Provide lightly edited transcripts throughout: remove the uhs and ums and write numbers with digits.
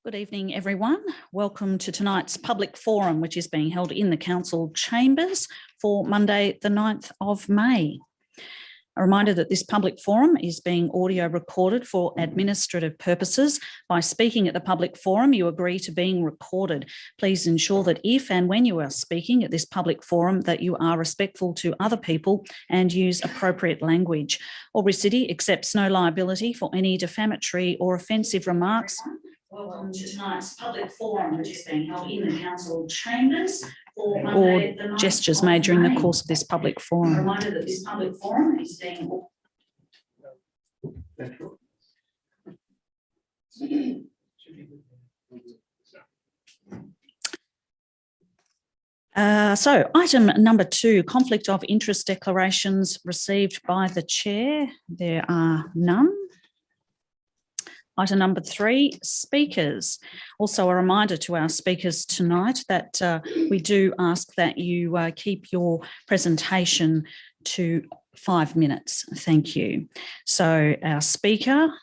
Good evening, everyone. Welcome to tonight's public forum, which is being held in the Council chambers for Monday, the 9th of May. A reminder that this public forum is being audio recorded for administrative purposes. By speaking at the public forum, you agree to being recorded. Please ensure that if and when you are speaking at this public forum, that you are respectful to other people and use appropriate language. Albury City accepts no liability for any defamatory or offensive remarks. Welcome to tonight's public forum, which is being held in the Council chambers for Monday, or gestures made during the course of this public forum. A reminder that this public forum is being... So item number 2, conflict of interest declarations received by the chair. There are none. Item number 3, speakers. Also a reminder to our speakers tonight that we do ask that you keep your presentation to 5 minutes. Thank you. So our speaker,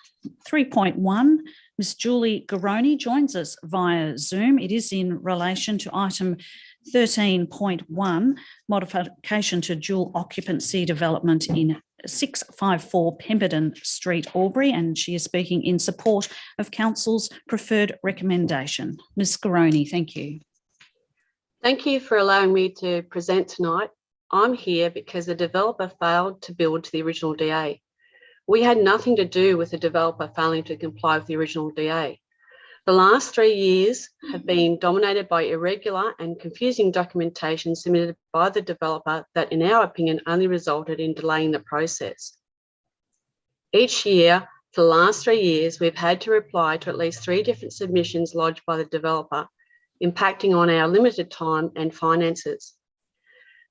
3.1, Ms. Julie Garoni joins us via Zoom. It is in relation to item 13.1, modification to dual occupancy development in 654 Pemberton Street, Albury, and she is speaking in support of Council's preferred recommendation. Ms. Garoni, thank you. Thank you for allowing me to present tonight. I'm here because the developer failed to build to the original DA. We had nothing to do with the developer failing to comply with the original DA. The last 3 years have been dominated by irregular and confusing documentation submitted by the developer that, in our opinion, only resulted in delaying the process. Each year, for the last 3 years, we've had to reply to at least 3 different submissions lodged by the developer, impacting on our limited time and finances.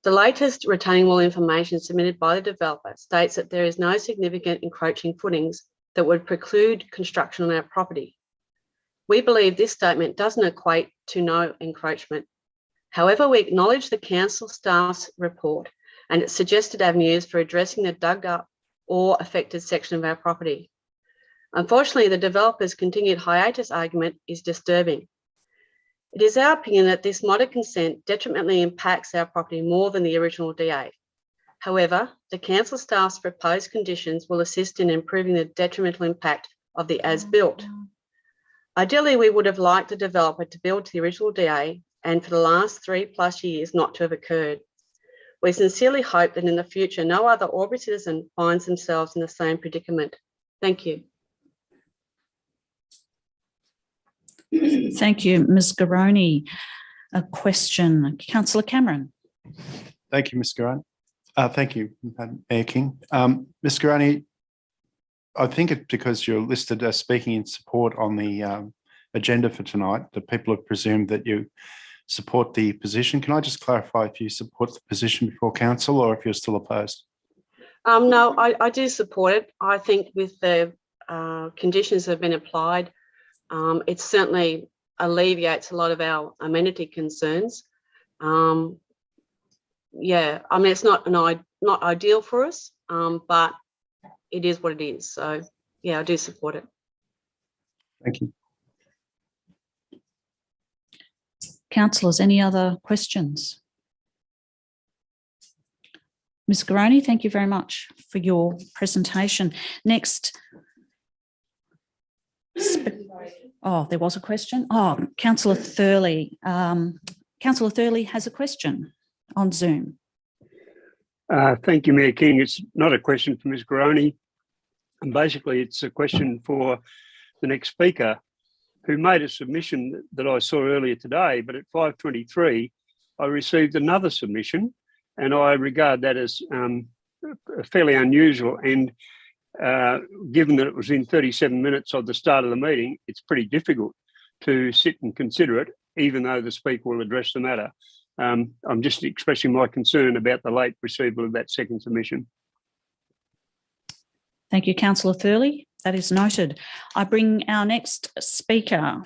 The latest retaining wall information submitted by the developer states that there is no significant encroaching footings that would preclude construction on our property. We believe this statement doesn't equate to no encroachment. However, we acknowledge the council staff's report and its suggested avenues for addressing the dug up or affected section of our property. Unfortunately, the developer's continued hiatus argument is disturbing. It is our opinion that this modern consent detrimentally impacts our property more than the original DA. However, the council staff's proposed conditions will assist in improving the detrimental impact of the as-built. Ideally, we would have liked the developer to build to the original DA and for the last 3+ years not to have occurred. We sincerely hope that in the future, no other Albury citizen finds themselves in the same predicament. Thank you. Thank you, Ms. Garoni. A question, Councillor Cameron. Thank you, Ms. Garoni. Thank you, Mayor King. Ms. Garoni, I think it's because you're listed as speaking in support on the agenda for tonight that people have presumed that you support the position. Can I just clarify if you support the position before council or if you're still opposed? No, I do support it. I think with the conditions that have been applied, it certainly alleviates a lot of our amenity concerns. Yeah, I mean, it's not ideal for us, but it is what it is. So, yeah, I do support it. Thank you. Councillors, any other questions? Ms. Garoni, thank you very much for your presentation. Next. Oh, there was a question. Oh, Councillor Thurley. Councillor Thurley has a question on Zoom. Thank you, Mayor King. It's not a question for Ms. Garoni. And basically, it's a question for the next speaker, who made a submission that I saw earlier today, but at 5:23, I received another submission, and I regard that as fairly unusual. And given that it was in 37 minutes of the start of the meeting, it's pretty difficult to sit and consider it, even though the Speaker will address the matter. I'm just expressing my concern about the late receival of that second submission. Thank you, Councillor Thurley. That is noted. I bring our next speaker,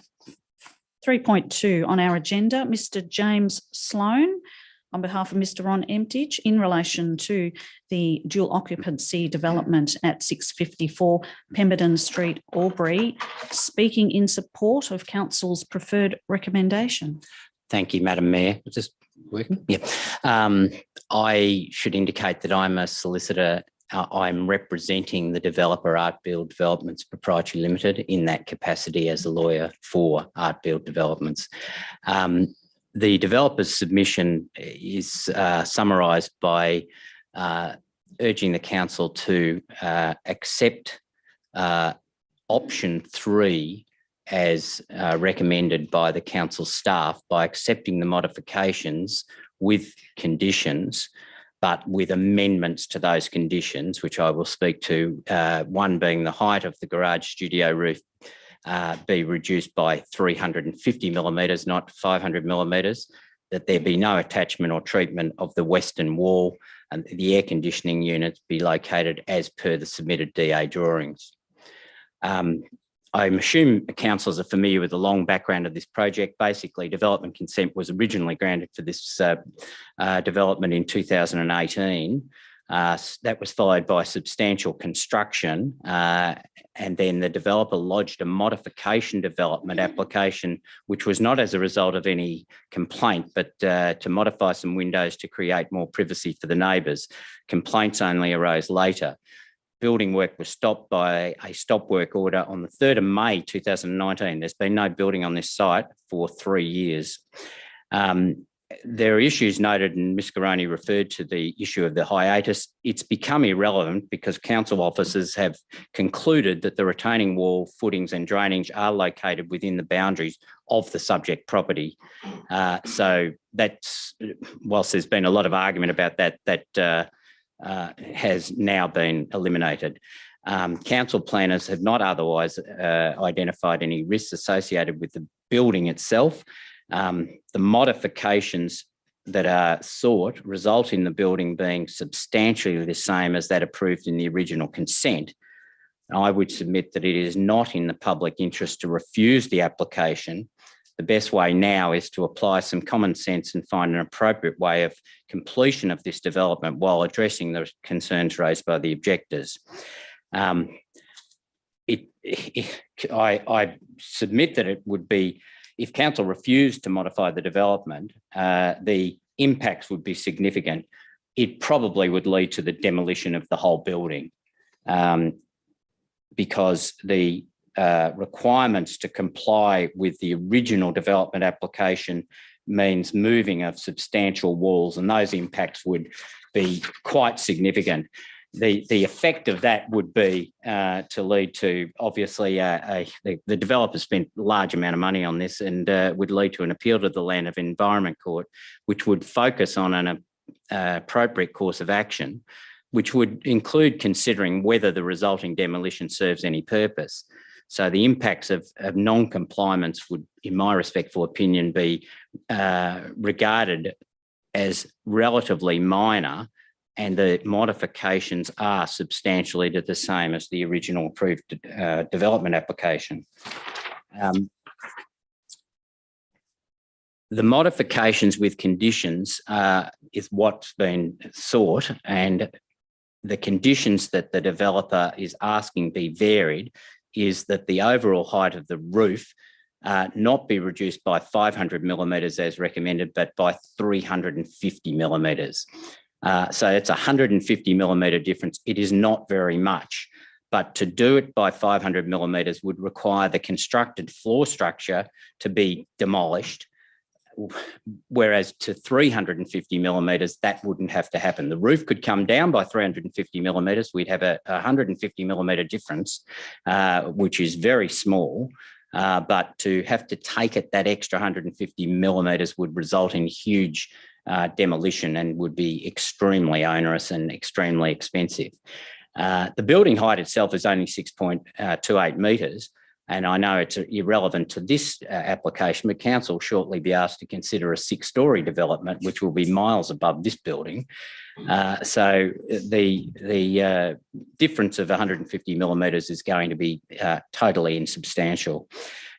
3.2 on our agenda, Mr. James Sloan, on behalf of Mr. Ron Emtage, in relation to the dual occupancy development at 654 Pemberton Street, Albury, speaking in support of Council's preferred recommendation. Thank you, Madam Mayor. Is this working? Yeah. I should indicate that I'm a solicitor. I'm representing the developer Artbuild Developments Proprietary Limited in that capacity as a lawyer for Artbuild Developments. The developer's submission is summarised by urging the council to accept option 3 as recommended by the council staff, by accepting the modifications with conditions, but with amendments to those conditions, which I will speak to, one being the height of the garage studio roof be reduced by 350 millimetres, not 500 millimetres, that there be no attachment or treatment of the western wall, and the air conditioning units be located as per the submitted DA drawings. I assume councillors are familiar with the long background of this project. Basically, development consent was originally granted for this development in 2018. That was followed by substantial construction, and then the developer lodged a modification development application, which was not as a result of any complaint, but to modify some windows to create more privacy for the neighbours. Complaints only arose later. Building work was stopped by a stop work order on the 3rd of May 2019. There's been no building on this site for 3 years. There are issues noted, and Ms. Garoni referred to the issue of the hiatus. It's become irrelevant because council officers have concluded that the retaining wall, footings and drainage are located within the boundaries of the subject property. So that's, whilst there's been a lot of argument about that, has now been eliminated. Council planners have not otherwise identified any risks associated with the building itself. The modifications that are sought result in the building being substantially the same as that approved in the original consent. I would submit that it is not in the public interest to refuse the application. The best way now is to apply some common sense and find an appropriate way of completion of this development while addressing the concerns raised by the objectors. I submit that it would be, if council refused to modify the development, the impacts would be significant. It probably would lead to the demolition of the whole building, because the requirements to comply with the original development application means moving of substantial walls, and those impacts would be quite significant. The effect of that would be to lead to, obviously, the developer spent a large amount of money on this, and would lead to an appeal to the Land of Environment Court, which would focus on an appropriate course of action, which would include considering whether the resulting demolition serves any purpose. So the impacts of non-compliance would, in my respectful opinion, be regarded as relatively minor, and the modifications are substantially the same as the original approved development application. The modifications with conditions is what's been sought, and the conditions that the developer is asking be varied is that the overall height of the roof not be reduced by 500 millimetres as recommended, but by 350 millimetres. So it's a 150 millimetre difference. It is not very much, but to do it by 500 millimetres would require the constructed floor structure to be demolished, whereas to 350 millimetres, that wouldn't have to happen. The roof could come down by 350 millimetres. We'd have a 150 millimetre difference, which is very small, but to have to take it that extra 150 millimetres would result in huge demolition and would be extremely onerous and extremely expensive. The building height itself is only 6.28 metres, and I know it's irrelevant to this application, but council will shortly be asked to consider a 6-storey development, which will be miles above this building. So the difference of 150 millimetres is going to be totally insubstantial.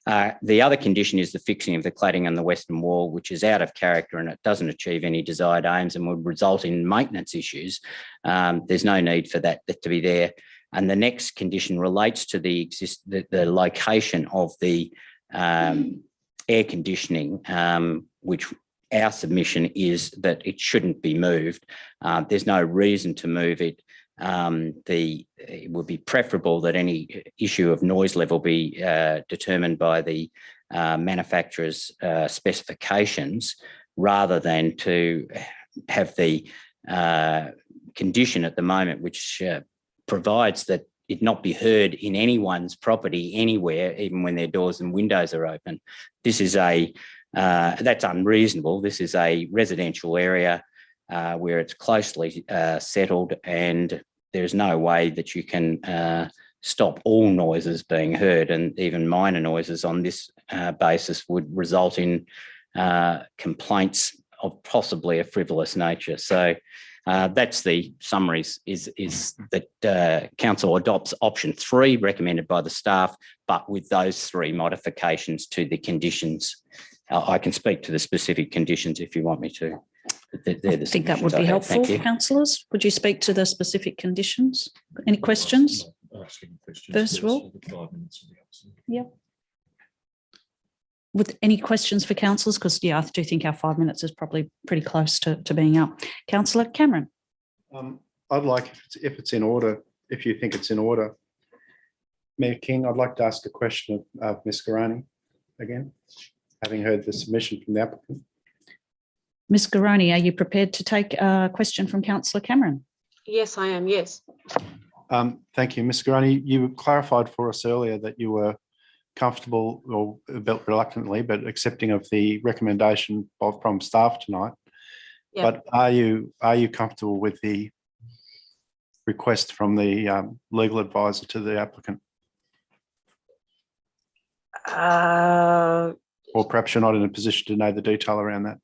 The other condition is the fixing of the cladding on the western wall, which is out of character and it doesn't achieve any desired aims and would result in maintenance issues. There's no need for that to be there. And the next condition relates to the location of the air conditioning, which our submission is that it shouldn't be moved. There's no reason to move it. It would be preferable that any issue of noise level be determined by the manufacturer's specifications, rather than to have the condition at the moment, which provides that it not be heard in anyone's property anywhere, even when their doors and windows are open. This is that's unreasonable. This is a residential area where it's closely settled, and there's no way that you can stop all noises being heard, and even minor noises on this basis would result in complaints of possibly a frivolous nature. So that's the summaries, is that council adopts option 3 recommended by the staff, but with those 3 modifications to the conditions. I can speak to the specific conditions if you want me to. I think that would be helpful, councillors. Would you speak to the specific conditions? Any questions? First of all, yeah. With any questions for councillors? Because, yeah, I do think our 5 minutes is probably pretty close to being up. Councillor Cameron. I'd like, if it's in order, if you think it's in order, Mayor King, I'd like to ask a question of Ms. Garani again, having heard the submission from the applicant. Ms. Garoni, are you prepared to take a question from Councillor Cameron? Yes, I am, yes. Thank you. Ms. Garoni, you clarified for us earlier that you were comfortable, or a bit reluctantly, but accepting of the recommendation from staff tonight. Yep. But are you comfortable with the request from the legal advisor to the applicant? Or perhaps you're not in a position to know the detail around that?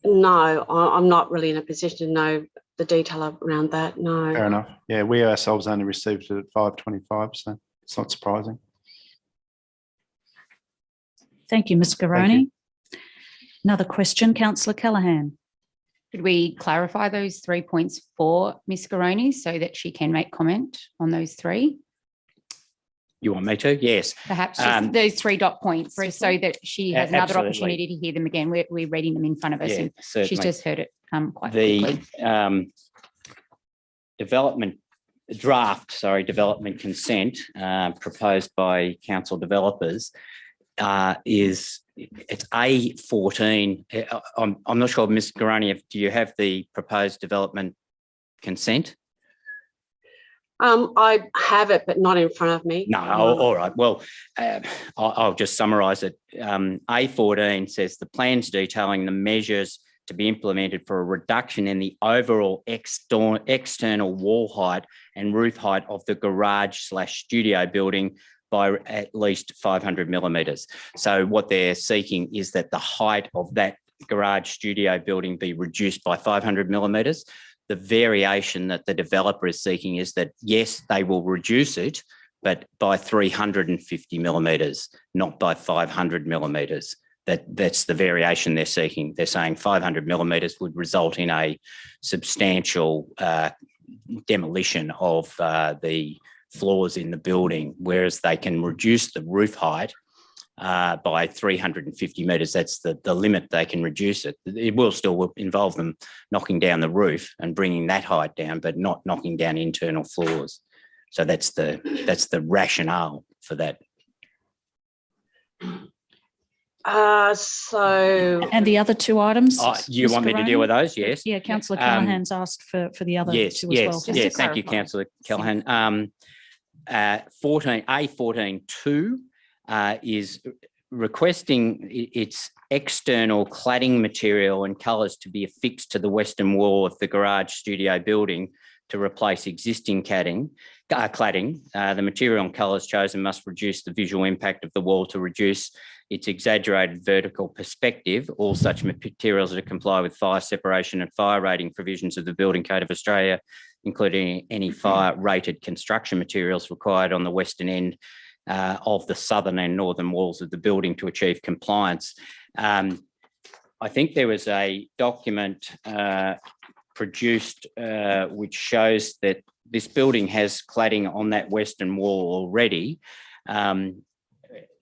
No, I'm not really in a position to know the detail around that, no. Fair enough. Yeah, we ourselves only received it at 5:25, so it's not surprising. Thank you, Ms. Garoni. Another question, Councillor Callaghan. Could we clarify those 3 points for Ms. Garoni so that she can make comment on those 3? You want me to? Yes. Perhaps just those 3 dot points, just so that she has another absolutely. Opportunity to hear them again. We're reading them in front of us, Yeah, and certainly. she's just heard it quite quickly. Development consent proposed by council developers it's A14. I'm not sure, Ms. Garoni, do you have the proposed development consent? I have it, but not in front of me. No, all right. Well, I'll just summarise it. A14 says the plans detailing the measures to be implemented for a reduction in the overall external wall height and roof height of the garage/studio building by at least 500 millimetres. So what they're seeking is that the height of that garage studio building be reduced by 500 millimetres. The variation that the developer is seeking is that, yes, they will reduce it, but by 350 millimetres, not by 500 millimetres. That's the variation they're seeking. They're saying 500 millimetres would result in a substantial demolition of the floors in the building, whereas they can reduce the roof height by 350 metres. That's the limit they can reduce it. It will still involve them knocking down the roof and bringing that height down, but not knocking down internal floors. So that's the rationale for that. And the other 2 items? You want me to deal with those? Yes. Yeah, Councillor Callaghan's asked for the other 2 as well. Yes, thank you, Councillor Callaghan. A14.2 is requesting its external cladding material and colours to be affixed to the western wall of the garage studio building to replace existing cladding. The material and colours chosen must reduce the visual impact of the wall to reduce its exaggerated vertical perspective. All such materials are to comply with fire separation and fire rating provisions of the Building Code of Australia, including any fire rated construction materials required on the western end of the southern and northern walls of the building to achieve compliance. I think there was a document produced which shows that this building has cladding on that western wall already.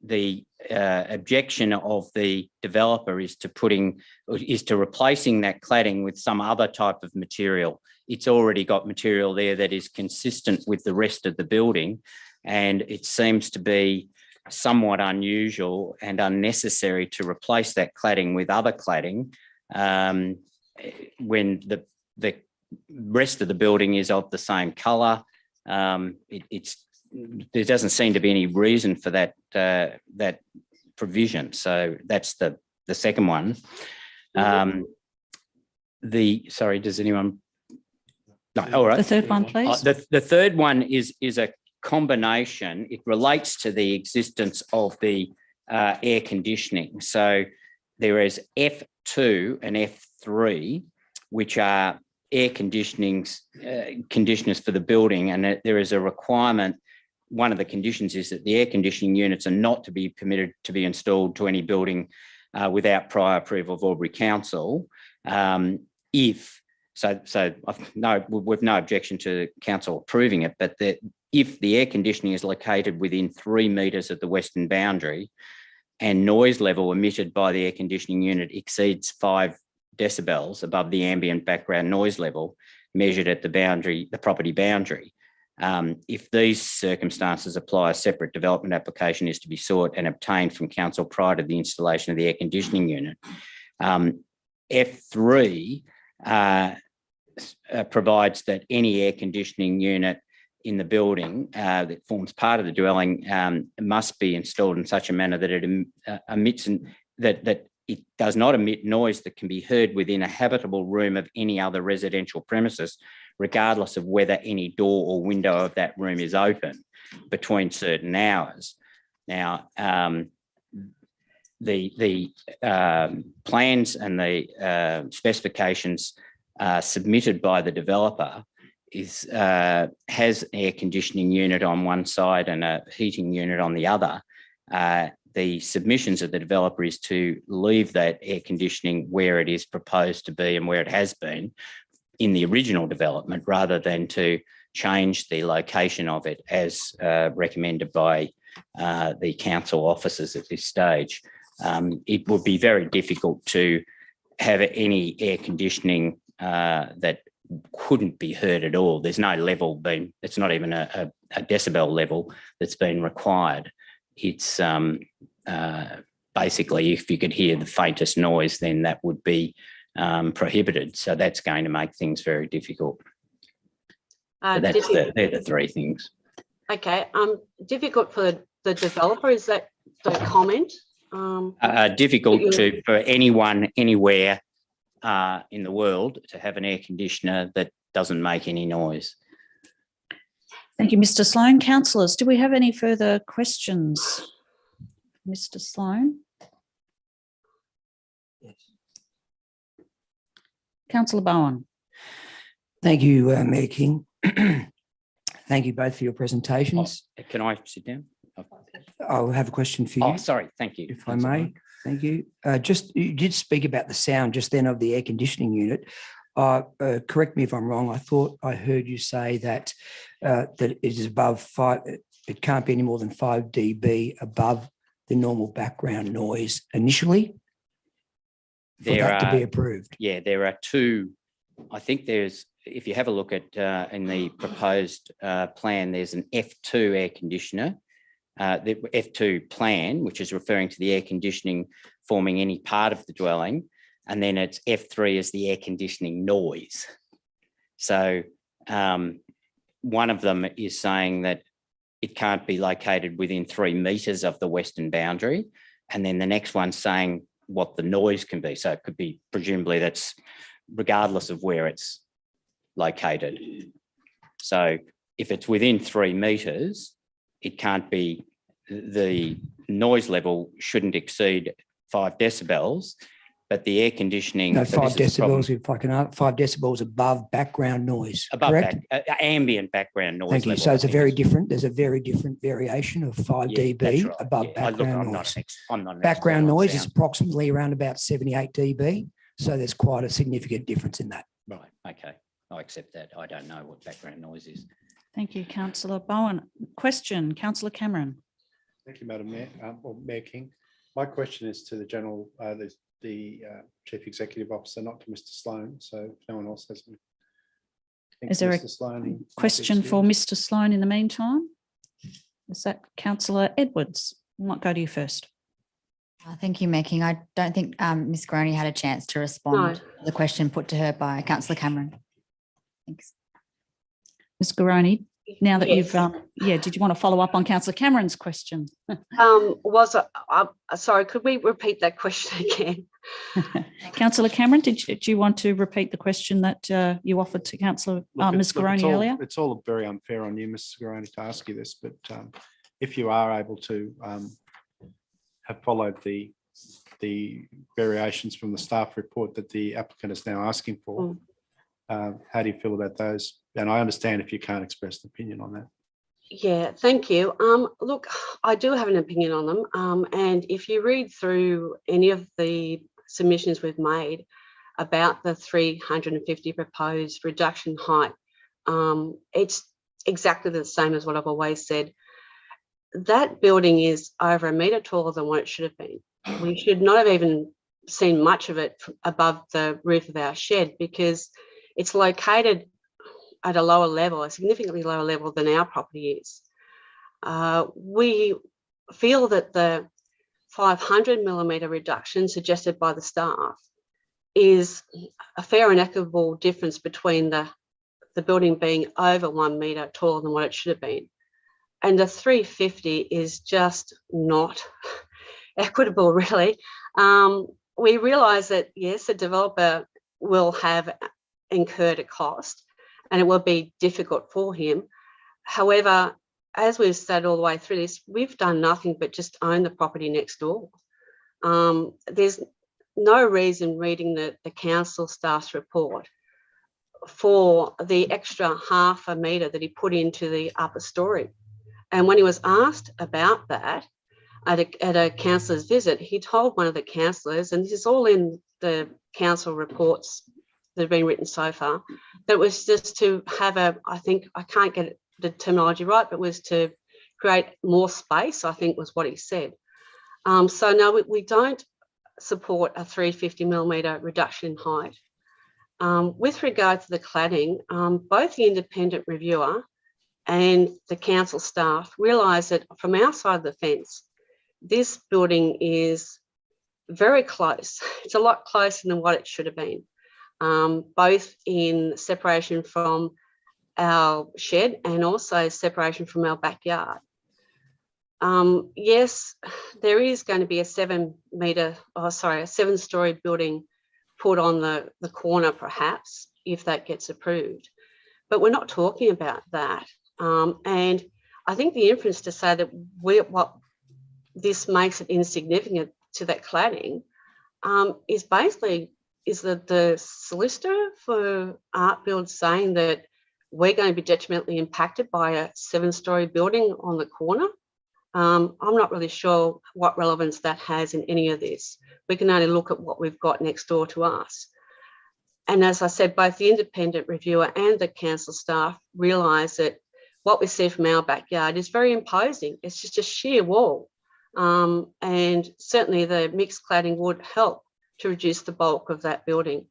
The objection of the developer is to replacing that cladding with some other type of material. It's already got material there that is consistent with the rest of the building, and it seems to be somewhat unusual and unnecessary to replace that cladding with other cladding when the rest of the building is of the same colour. There doesn't seem to be any reason for that provision. So that's the second one. Sorry, does anyone? No, all right. The third one, please. The third one is a combination. It relates to the existence of the air conditioning. So there is F2 and F3, which are air conditioners for the building, and there is a requirement. One of the conditions is that the air conditioning units are not to be permitted to be installed to any building without prior approval of Albury Council. We've no objection to council approving it, but if the air conditioning is located within 3 metres of the western boundary and noise level emitted by the air conditioning unit exceeds 5 decibels above the ambient background noise level measured at the property boundary. If these circumstances apply, a separate development application is to be sought and obtained from council prior to the installation of the air conditioning unit. F3 provides that any air conditioning unit in the building that forms part of the dwelling must be installed in such a manner that it emits that it does not emit noise that can be heard within a habitable room of any other residential premises, regardless of whether any door or window of that room is open between certain hours. Now, the plans and the specifications submitted by the developer has an air conditioning unit on one side and a heating unit on the other. The submissions of the developer is to leave that air conditioning where it is proposed to be and where it has been in the original development, rather than to change the location of it as recommended by the council officers at this stage. It would be very difficult to have any air conditioning that couldn't be heard at all. There's no level being, it's not even a decibel level that's been required. It's basically, if you could hear the faintest noise, then that would be prohibited. So that's going to make things very difficult. They're the three things. Okay. Difficult for the developer, is that the comment? Difficult for anyone, anywhere in the world to have an air conditioner that doesn't make any noise. Thank you, Mr. Sloan. Councillors, do we have any further questions? Mr. Sloan? Yes. Councillor Bowen. Thank you, Mayor King. Thank you both for your presentations. Can I sit down? I'll have a question for you. Oh, sorry. Thank you. If I may. Thank you. You did speak about the sound just then of the air conditioning unit. Correct me if I'm wrong. I thought I heard you say that that it is above 5. It can't be any more than 5 dB above the normal background noise initially for that to be approved. Yeah, there are two. I think there's, if you have a look at in the proposed plan, there's an F2 air conditioner. The F2 plan, which is referring to the air conditioning forming any part of the dwelling, and then it's F3 is the air conditioning noise. So one of them is saying that it can't be located within 3 metres of the western boundary, and then the next one's saying what the noise can be. So it could be, presumably that's regardless of where it's located. So if it's within 3 metres, it can't be, the noise level shouldn't exceed 5 decibels, but the air conditioning. No, so 5 this is the problem. decibels, if I can, 5 decibels above background noise, Above correct? ambient background noise. Thank you. level, So I it's a think very is- different, there's a very different variation of 5 Yeah, that's dB right. above Yeah. Look, background I'm not noise. an I'm not an Background expert on noise is sound. approximately around about 78 dB. So there's quite a significant difference in that. Right, okay. I accept that. I don't know what background noise is. Thank you, councillor Bowen. Question, councillor Cameron. Thank you, Madam Mayor, or Mayor King. My question is to the General, the Chief Executive Officer, not to Mr. Sloan. So if no one else has any. Is there a Mr. Sloan, he might be Question for excused. Mr. Sloan in the meantime. Is that councillor Edwards? I might go to you first. Thank you, Mayor King. I don't think Ms. Garoni had a chance to respond to the question put to her by councillor Cameron. Thanks. Ms. Garoni, now that Yes. you've, did you want to follow up on councillor Cameron's question? Sorry, could we repeat that question again? Councillor Cameron, did you want to repeat the question that you offered to councillor Look, Ms. Garoni earlier? It's all very unfair on you, Ms. Garoni, to ask you this, but if you are able to have followed the variations from the staff report that the applicant is now asking for, how do you feel about those? And I understand if you can't express an opinion on that. Yeah, thank you. Look, I do have an opinion on them. And if you read through any of the submissions we've made about the 350 proposed reduction height, it's exactly the same as what I've always said. That building is over 1 metre taller than what it should have been. We should not have even seen much of it above the roof of our shed because it's located at a lower level, a significantly lower level than our property is. We feel that the 500 millimetre reduction suggested by the staff is a fair and equitable difference between the building being over 1 metre taller than what it should have been. And the 350 is just not equitable, really. We realise that, yes, the developer will have incurred a cost and it will be difficult for him. However, as we've said all the way through this, we've done nothing but just own the property next door. There's no reason reading the council staff's report for the extra 0.5 metre that he put into the upper story. And when he was asked about that at a councillor's visit, he told one of the councillors, and this is all in the council reports that have been written so far, that was just to have I think, I can't get the terminology right, but was to create more space, I think was what he said. So no, we don't support a 350 millimetre reduction in height. With regard to the cladding, both the independent reviewer and the council staff realise that from our side of the fence, this building is very close. It's a lot closer than what it should have been, both in separation from our shed and also separation from our backyard. Yes, there is going to be a 7-story building put on the corner, perhaps, if that gets approved. But we're not talking about that. And I think the inference to say that what this makes it insignificant to that cladding is basically that the solicitor for Art Build saying that we're going to be detrimentally impacted by a 7-story building on the corner. I'm not really sure what relevance that has in any of this. We can only look at what we've got next door to us. And as I said, both the independent reviewer and the council staff realise that what we see from our backyard is very imposing. It's just a sheer wall. And certainly the mixed cladding would help to reduce the bulk of that building.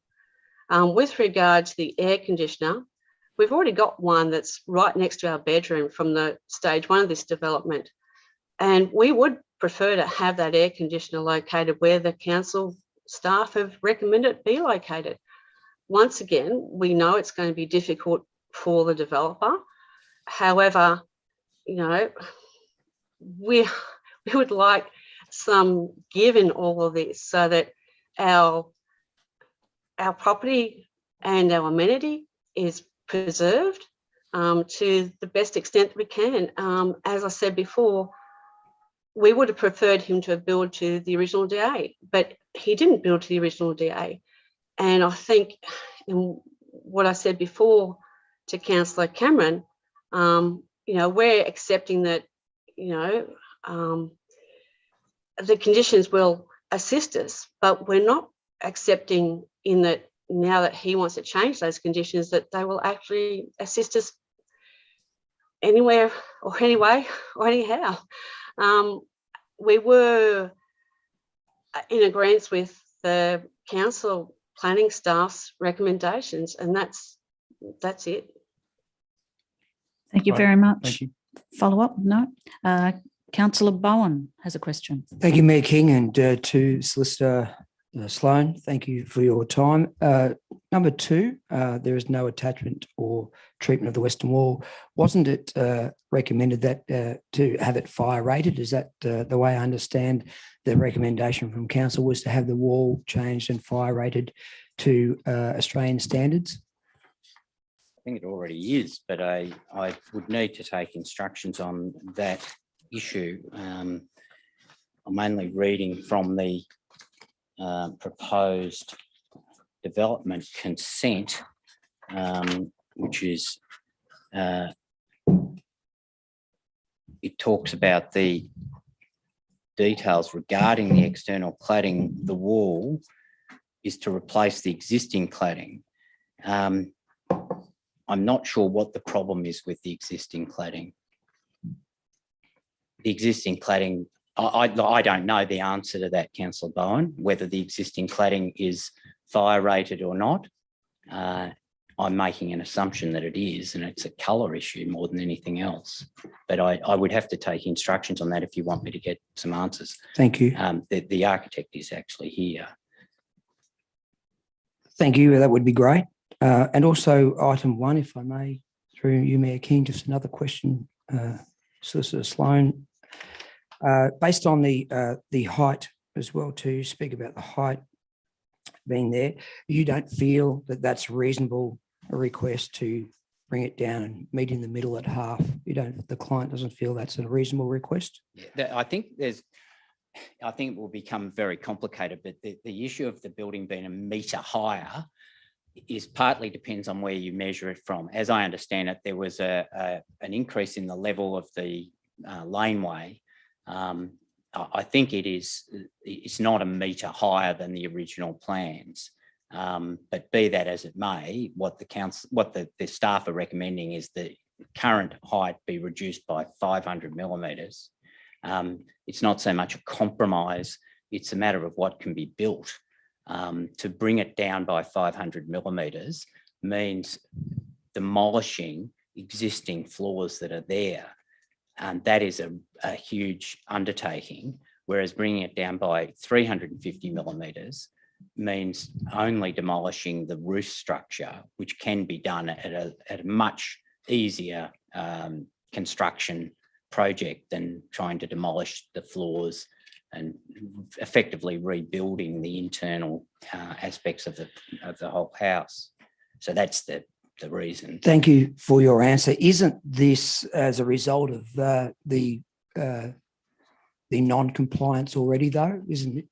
With regard to the air conditioner, we've already got one that's right next to our bedroom from the stage 1 of this development. And we would prefer to have that air conditioner located where the council staff have recommended it be located. Once again, we know it's going to be difficult for the developer. However, you know, we would like some give in all of this so that our property and our amenity is preserved, to the best extent that we can. As I said before, we would have preferred him to have billed to the original DA, but he didn't bill to the original DA. And I think in what I said before to Councillor Cameron, we're accepting that, the conditions will assist us, but we're not accepting in that now that he wants to change those conditions that they will actually assist us anywhere or anyway or anyhow. We were in agreement with the council planning staff's recommendations, and that's it. Thank you Right. very much. Thank you. Follow up? No. Councillor Bowen has a question. Thank you, Mayor King, and to Solicitor Sloan, thank you for your time. Number 2, there is no attachment or treatment of the western wall. Wasn't it recommended that to have it fire rated? Is that the way I understand the recommendation from council was to have the wall changed and fire rated to Australian standards? I think it already is, but I would need to take instructions on that issue. I'm only reading from the proposed development consent, which is, it talks about the details regarding the external cladding. The wall is to replace the existing cladding. I'm not sure what the problem is with the existing cladding. The existing cladding, I don't know the answer to that, Councillor Bowen, whether the existing cladding is fire rated or not. I'm making an assumption that it is, and it's a colour issue more than anything else. But I would have to take instructions on that if you want me to get some answers. Thank you. The architect is actually here. Thank you. That would be great. And also item 1, if I may, through you, Mayor King, just another question, Solicitor Sloan. Based on the height as well, to speak about the height being there, you don't feel that that's a reasonable request to bring it down and meet in the middle at half? The client doesn't feel that's a reasonable request? Yeah, I think it will become very complicated, but the issue of the building being a metre higher is partly depends on where you measure it from. As I understand it, there was an increase in the level of the laneway. I think it's not a metre higher than the original plans. But be that as it may, what the staff are recommending is the current height be reduced by 500 millimetres. It's not so much a compromise, it's a matter of what can be built. To bring it down by 500 millimetres means demolishing existing floors that are there. And that is a huge undertaking, whereas bringing it down by 350 millimetres means only demolishing the roof structure, which can be done at a much easier construction project than trying to demolish the floors and effectively rebuilding the internal aspects of the whole house. So that's the reason. Thank you for your answer. Isn't this as a result of the non-compliance already, though? Isn't it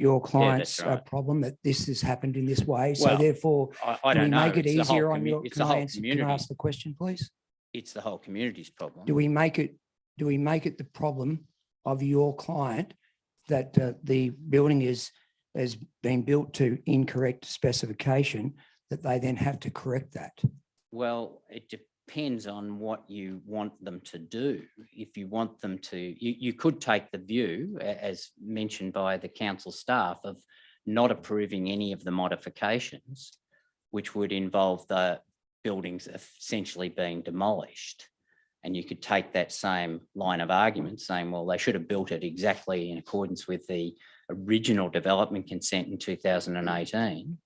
your client's problem that this has happened in this way? So therefore, I don't know. Make it easier on your clients? Can I ask the question, please? It's the whole community's problem. Do we make it the problem of your client that the building has been built to incorrect specification, that they then have to correct that? Well, it depends on what you want them to do. If you want them to, you could take the view, as mentioned by the council staff, of not approving any of the modifications, which would involve the buildings essentially being demolished. And you could take that same line of argument saying, well, they should have built it exactly in accordance with the original development consent in 2018.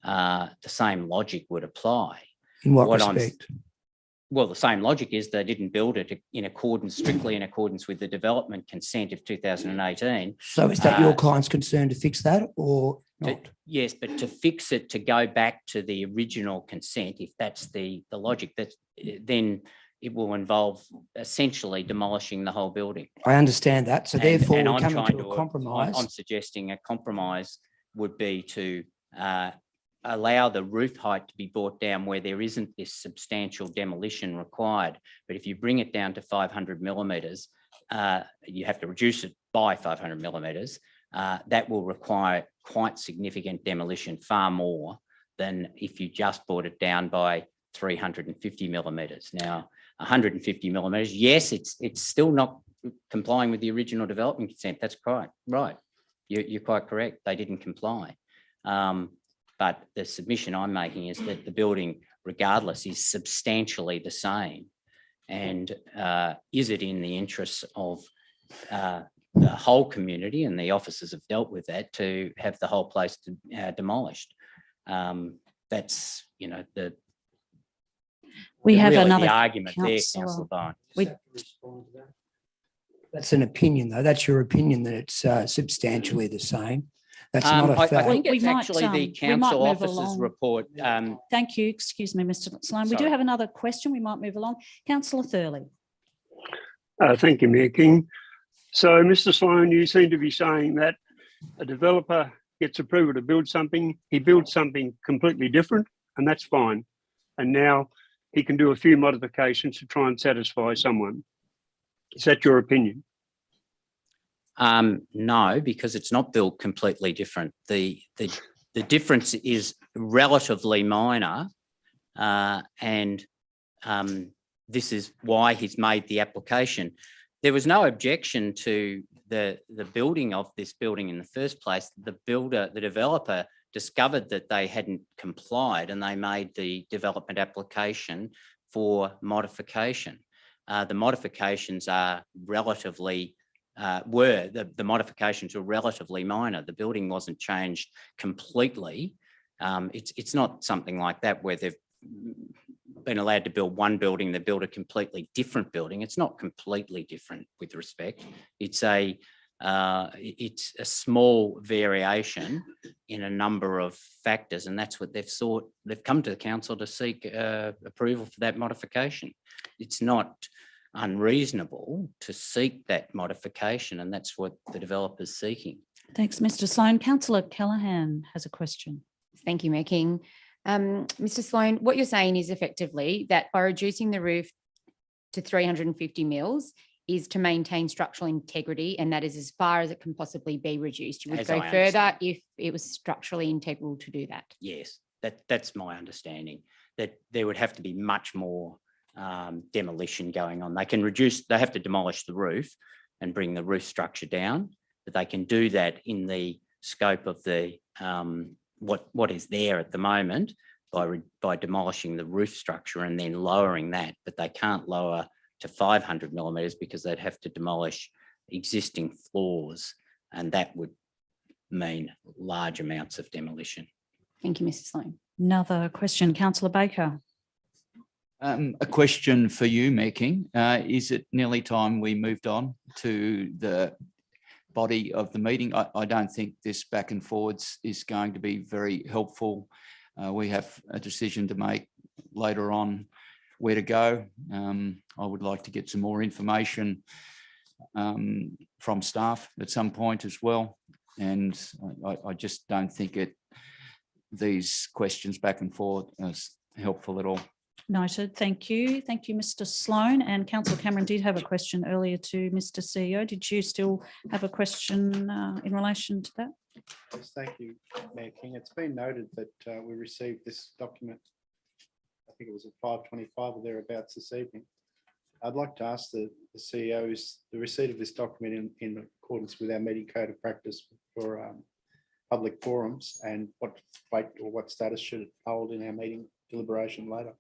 The same logic would apply. In what respect? well, the same logic is they didn't build it strictly in accordance with the development consent of 2018. So is that your client's concern to fix that or not? Yes, but to fix it, to go back to the original consent, if that's the logic, then it will involve essentially demolishing the whole building. I understand that. So therefore, and we're I'm coming trying to a compromise. I'm suggesting a compromise would be to allow the roof height to be brought down where there isn't this substantial demolition required. But if you bring it down to 500 millimetres, you have to reduce it by 500 millimetres. That will require quite significant demolition, far more than if you just brought it down by 350 millimetres. Now, 150 millimetres, yes, it's still not complying with the original development consent. That's quite right. You're quite correct. They didn't comply. But the submission I'm making is that the building, regardless, is substantially the same. And is it in the interests of the whole community, and the officers have dealt with that, to have the whole place demolished? That's, We have really another the argument there, councillor. Councillor Bowen. That's an opinion, though. That's your opinion that it's substantially the same. That's not a I fact. think We it's might, actually the we might council move officers along. report. Thank you. Excuse me, Mr. Sloan. We do Sorry. have another question. We might move along. Councillor Thurley. Thank you, Mayor King. So, Mr. Sloan, you seem to be saying that a developer gets approval to build something, he builds something completely different, and that's fine. And now he can do a few modifications to try and satisfy someone. Is that your opinion? No, because it's not built completely different. The difference is relatively minor, and this is why he's made the application. There was no objection to the building of this building in the first place. The developer discovered that they hadn't complied, and they made the development application for modification. The modifications are relatively the modifications were relatively minor. The building wasn't changed completely. It's not something like that where they've been allowed to build one building, they build a completely different building. It's not completely different with respect. It's a small variation in a number of factors, and that's what they've sought. They've come to the council to seek approval for that modification. It's not unreasonable to seek that modification, and that's what the developer's seeking. Thanks, Mr. Sloan. Councillor Callaghan has a question. Thank you, Mayor King. Mr. Sloan, what you're saying is effectively that by reducing the roof to 350 mils is to maintain structural integrity, and that is as far as it can possibly be reduced. You would go further if it was structurally integral to do that. Yes, that's my understanding, that there would have to be much more demolition going on. They have to demolish the roof and bring the roof structure down, but they can do that in the scope of the what is there at the moment by demolishing the roof structure and then lowering that. But they can't lower to 500 millimetres because they'd have to demolish existing floors, and that would mean large amounts of demolition. Thank you, Mr. Sloan. Another question, Councillor Baker. A question for you, Mayor King. Is it nearly time we moved on to the body of the meeting? I don't think this back and forwards is going to be very helpful. We have a decision to make later on where to go. I would like to get some more information from staff at some point as well. And I just don't think these questions back and forth is helpful at all. Noted. Thank you. Thank you, Mr. Sloan. And Councillor Cameron did have a question earlier to Mr. CEO. Did you still have a question in relation to that? Yes, thank you, Mayor King. It's been noted that we received this document, I think it was at 5:25 or thereabouts this evening. I'd like to ask the CEO, is the receipt of this document in accordance with our meeting code of practice for public forums, and what weight or what status should it hold in our meeting deliberation later?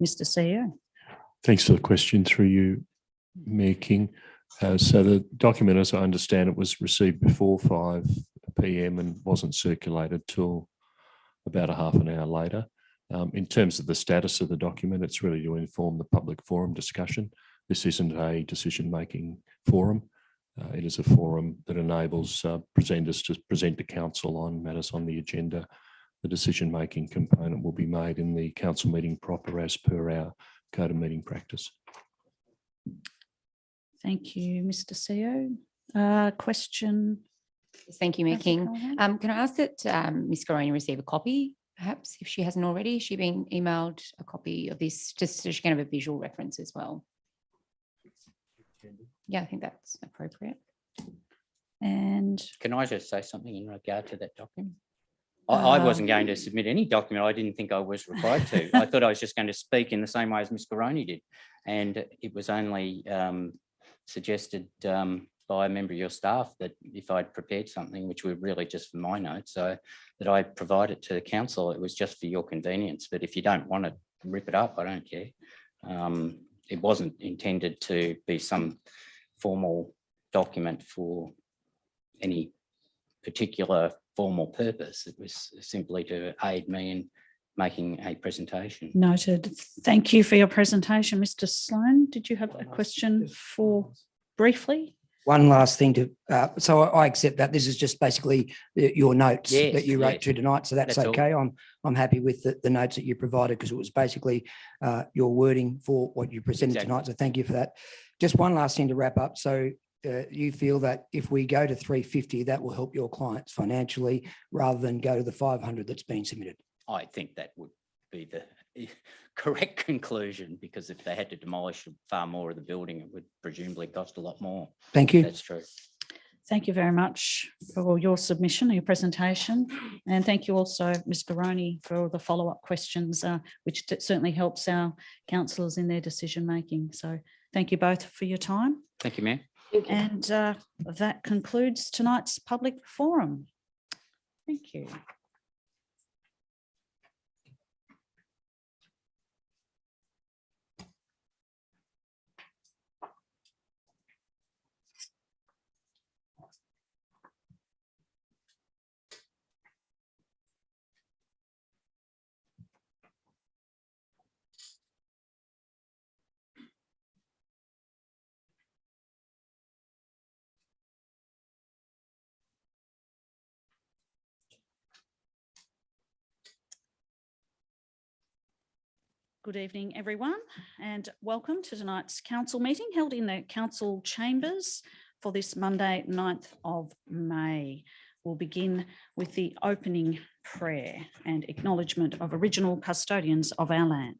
Mr. CEO. Thanks for the question through you, Mayor King. So the document, as I understand it, was received before 5 p.m. and wasn't circulated till about a half an hour later. In terms of the status of the document, it's really to inform the public forum discussion. This isn't a decision-making forum. It is a forum that enables presenters to present to council on matters on the agenda. The decision-making component will be made in the council meeting proper as per our code of meeting practice. Thank you, Mr. CEO. Question? Thank you, Mayor King. Councillor Can I ask that Ms. Garoni receive a copy, perhaps, if she hasn't already? Has she been emailed a copy of this, just so she can have a visual reference as well? Yeah, I think that's appropriate. And Can I just say something in regard to that document? I wasn't going to submit any document. I didn't think I was required to. I thought I was just going to speak in the same way as Ms. Garoni did. And it was only suggested by a member of your staff that if I'd prepared something, which were really just for my notes, so that I provide it to the council. It was just for your convenience. But if you don't want to rip it up, I don't care. It wasn't intended to be some formal document for any particular formal purpose. It was simply to aid me in making a presentation. noted. Thank you for your presentation, Mr. Sloan. Did you have a question for briefly? One last thing to, so I accept that this is just basically your notes Yes, that you wrote yes. to tonight. So that's That's all. okay. I'm happy with the notes that you provided because it was basically your wording for what you presented Exactly. tonight. So thank you for that. Just one last thing to wrap up. So you feel that if we go to 350, that will help your clients financially rather than go to the 500 that's been submitted. I think that would be the correct conclusion, because if they had to demolish far more of the building, it would presumably cost a lot more. Thank you. That's true. Thank you very much for your submission, your presentation. And thank you also, Ms. Garoni, for the follow-up questions, which certainly helps our councillors in their decision-making. So thank you both for your time. Thank you, Mayor. Thank you. And that concludes tonight's public forum. Thank you. Good evening, everyone, and welcome to tonight's council meeting held in the council chambers for this Monday, 9th of May. We'll begin with the opening prayer and acknowledgement of original custodians of our land.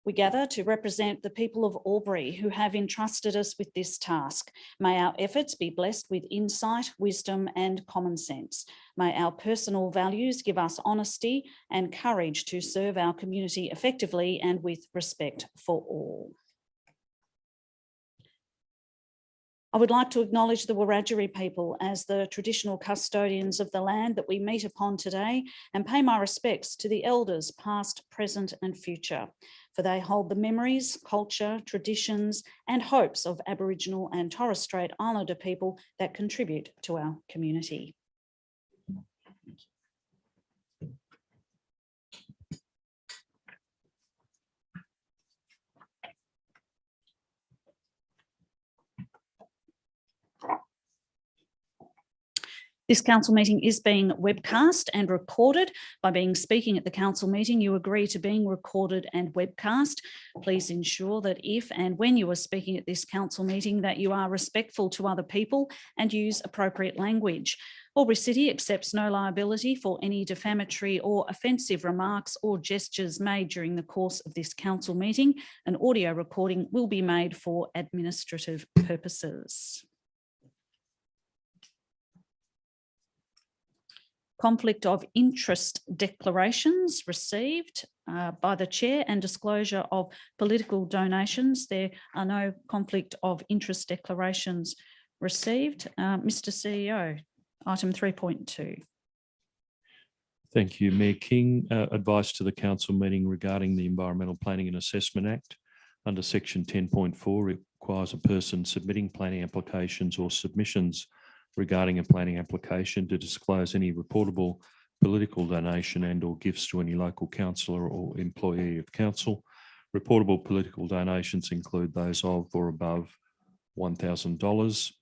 We gather to represent the people of Albury who have entrusted us with this task. May our efforts be blessed with insight, wisdom and common sense. May our personal values give us honesty and courage to serve our community effectively and with respect for all. I would like to acknowledge the Wiradjuri people as the traditional custodians of the land that we meet upon today, and pay my respects to the elders past, present and future, for they hold the memories, culture, traditions and hopes of Aboriginal and Torres Strait Islander people that contribute to our community. This council meeting is being webcast and recorded. By speaking at the council meeting, you agree to being recorded and webcast. Please ensure that if and when you are speaking at this council meeting that you are respectful to other people and use appropriate language. Albury City accepts no liability for any defamatory or offensive remarks or gestures made during the course of this council meeting. An audio recording will be made for administrative purposes. Conflict of interest declarations received by the chair and disclosure of political donations. There are no conflict of interest declarations received. Mr. CEO, item 3.2. Thank you, Mayor King. Advice to the council meeting regarding the Environmental Planning and Assessment Act. Under section 10.4, it requires a person submitting planning applications or submissions regarding a planning application to disclose any reportable political donation and or gifts to any local councillor or employee of council. Reportable political donations include those of or above $1,000.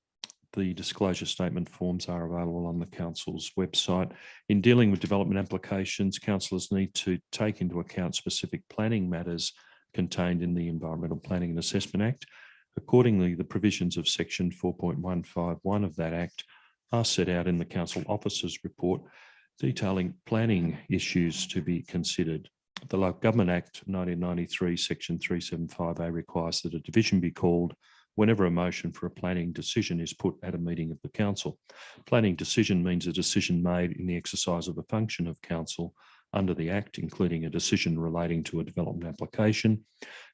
The disclosure statement forms are available on the council's website. In dealing with development applications, councillors need to take into account specific planning matters contained in the Environmental Planning and Assessment Act. Accordingly, the provisions of section 4.151 of that Act are set out in the Council Officer's report detailing planning issues to be considered. The Local Government Act 1993, section 375A requires that a division be called whenever a motion for a planning decision is put at a meeting of the council. Planning decision means a decision made in the exercise of a function of council under the Act, including a decision relating to a development application,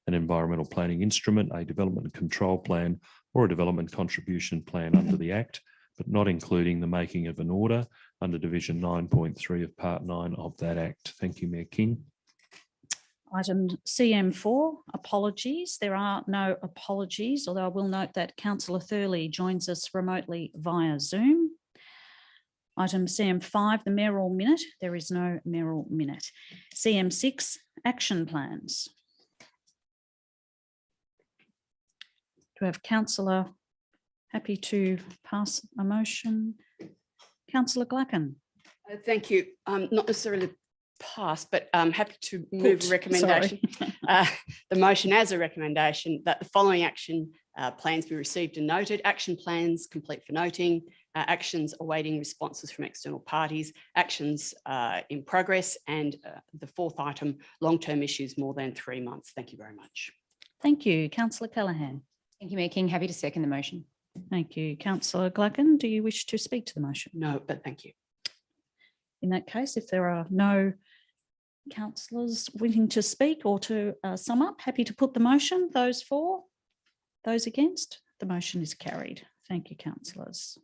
an environmental planning instrument, a development control plan, or a development contribution plan under the Act, but not including the making of an order under Division 9.3 of Part 9 of that Act. Thank you, Mayor King. Item CM4, apologies. There are no apologies, although I will note that Councillor Thurley joins us remotely via Zoom. Item CM5, the mayoral minute. There is no mayoral minute. CM6, action plans. Do we have Councillor happy to pass a motion? Councillor Glacken. Thank you. Not necessarily passed, but I'm happy to move a recommendation. The motion as a recommendation that the following action plans be received and noted. Action plans complete for noting, actions awaiting responses from external parties, actions in progress, and the fourth item, long-term issues more than 3 months. Thank you very much. Thank you. Councillor Callaghan. Thank you, Mayor King. Happy to second the motion. Thank you. Councillor Glacken, do you wish to speak to the motion? No, but thank you. In that case, if there are no councillors wishing to speak or to sum up, happy to put the motion. Those for, those against, the motion is carried. Thank you, councillors.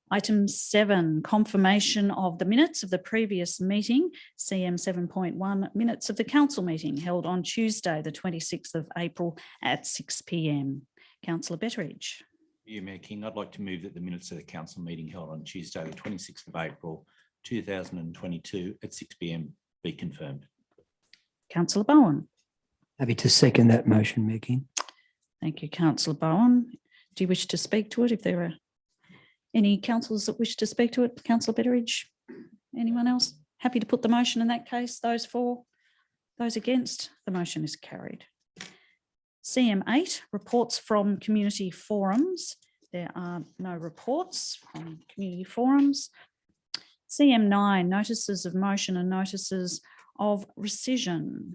Item 7, confirmation of the minutes of the previous meeting, CM 7.1, minutes of the council meeting held on Tuesday, the 26th of April at 6 p.m. Councillor Betteridge. You, Mayor King, I'd like to move that the minutes of the council meeting held on Tuesday, the 26th of April, 2022 at 6 p.m. be confirmed. Councillor Bowen. Happy to second that motion, Mayor King. Thank you, Councillor Bowen. Do you wish to speak to it? If there are any councillors that wish to speak to it, Councillor Betteridge, anyone else? Happy to put the motion in that case. Those for, those against, the motion is carried. CM8, reports from community forums. There are no reports from community forums. CM9, notices of motion and notices of rescission.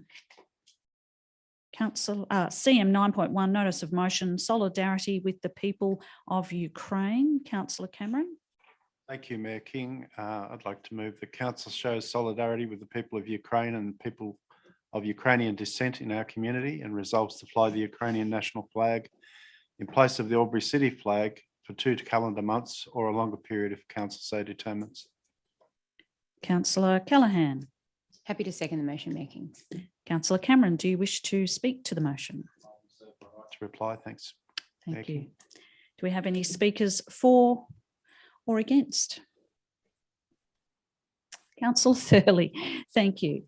CM 9.1, notice of motion, solidarity with the people of Ukraine. Councillor Cameron. Thank you, Mayor King. I'd like to move the council shows solidarity with the people of Ukraine and people of Ukrainian descent in our community and resolves to fly the Ukrainian national flag in place of the Albury City flag for 2 calendar months or a longer period if council so determines. Councillor Callaghan. Happy to second the motion, Mayor King. Councillor Cameron, do you wish to speak to the motion? To reply, thanks. Thank you. Do we have any speakers for or against? Councillor Thurley, thank you.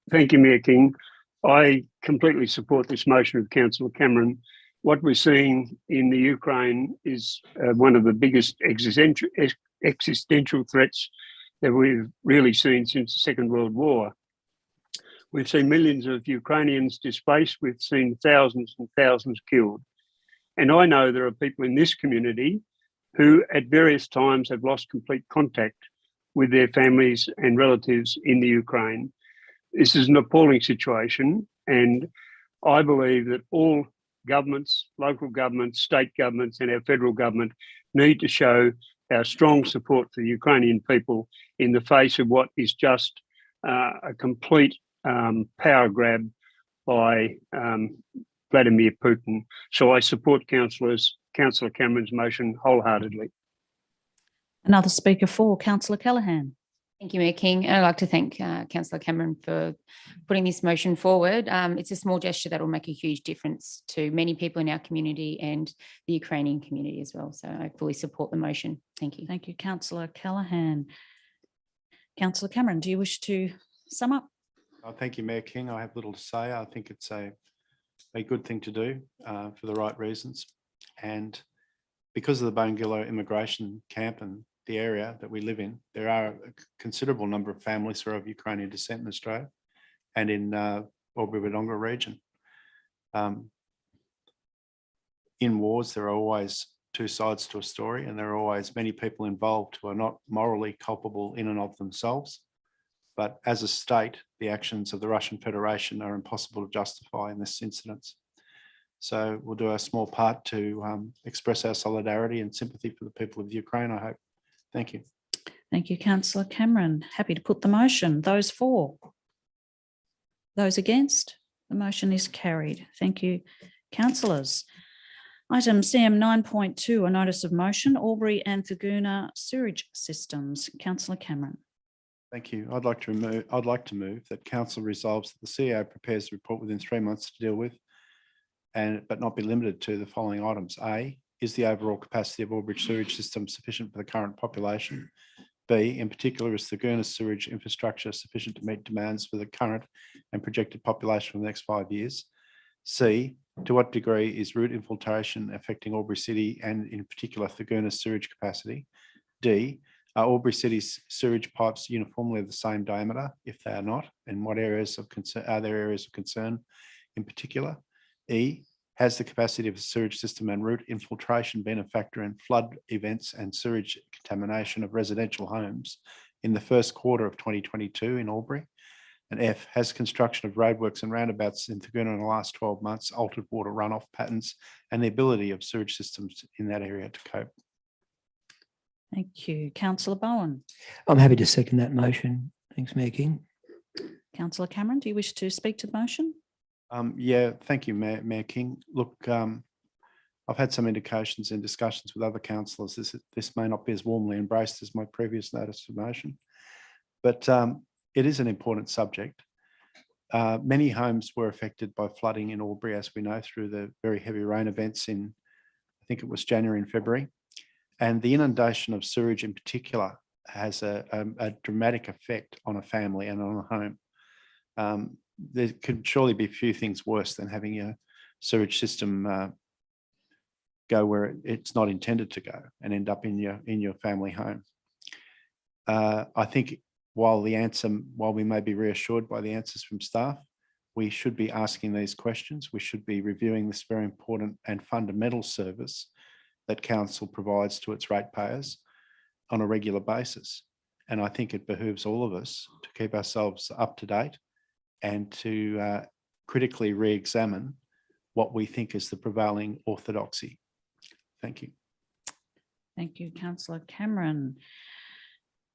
Thank you, Mayor King. I completely support this motion of Councillor Cameron. What we're seeing in the Ukraine is one of the biggest existential threats that we've really seen since the Second World War. We've seen millions of Ukrainians displaced. We've seen thousands and thousands killed. And I know there are people in this community who at various times have lost complete contact with their families and relatives in the Ukraine. This is an appalling situation, and I believe that all governments, local governments, state governments and our federal government need to show our strong support for the Ukrainian people in the face of what is just a complete power grab by Vladimir Putin. So I support Councillor Cameron's motion wholeheartedly. Another speaker for, Councillor Callaghan. Thank you, Mayor King. And I'd like to thank Councillor Cameron for putting this motion forward. It's a small gesture that will make a huge difference to many people in our community and the Ukrainian community as well. So I fully support the motion. Thank you. Thank you, Councillor Callaghan. Councillor Cameron, do you wish to sum up? Thank you, Mayor King. I have little to say. I think it's a good thing to do for the right reasons. And because of the Bongilla immigration camp and the area that we live in, there are a considerable number of families who are of Ukrainian descent in Australia and in Albury-Wodonga region. In wars, there are always two sides to a story, and there are always many people involved who are not morally culpable in and of themselves. But as a state, the actions of the Russian Federation are impossible to justify in this incident. So we'll do our small part to express our solidarity and sympathy for the people of Ukraine, I hope. Thank you. Thank you, Councillor Cameron. Happy to put the motion. Those for? Those against? The motion is carried. Thank you, councillors. Item CM 9.2, a notice of motion, Albury and Thurgoona sewage systems. Councillor Cameron. Thank you. I'd like to move that council resolves that the CEO prepares a report within 3 months to deal with, but not be limited to the following items. A, is the overall capacity of Albury sewage system sufficient for the current population? B, in particular, is Thurgoona sewage infrastructure sufficient to meet demands for the current and projected population for the next 5 years? C, to what degree is root infiltration affecting Albury City and in particular Thurgoona sewage capacity? D, are Albury City's sewage pipes uniformly of the same diameter? If they are not, in what areas of concern are there areas of concern in particular? E, has the capacity of the sewage system and root infiltration been a factor in flood events and sewage contamination of residential homes in the first quarter of 2022 in Albury? And F, has construction of roadworks and roundabouts in Thurgoona in the last 12 months altered water runoff patterns and the ability of sewage systems in that area to cope? Thank you. Councillor Bowen. I'm happy to second that motion. Thanks, Mayor King. Councillor Cameron, do you wish to speak to the motion? Yeah, thank you, Mayor King. Look, I've had some indications in discussions with other councillors. This may not be as warmly embraced as my previous notice of motion, but it is an important subject. Many homes were affected by flooding in Albury, as we know, through the very heavy rain events in, I think it was January and February. And the inundation of sewage in particular has a dramatic effect on a family and on a home. There could surely be few things worse than having your sewage system go where it's not intended to go and end up in your family home. I think while we may be reassured by the answers from staff, we should be asking these questions. We should be reviewing this very important and fundamental service that council provides to its ratepayers on a regular basis. And I think it behooves all of us to keep ourselves up to date and to critically re-examine what we think is the prevailing orthodoxy. Thank you. Thank you, Councillor Cameron.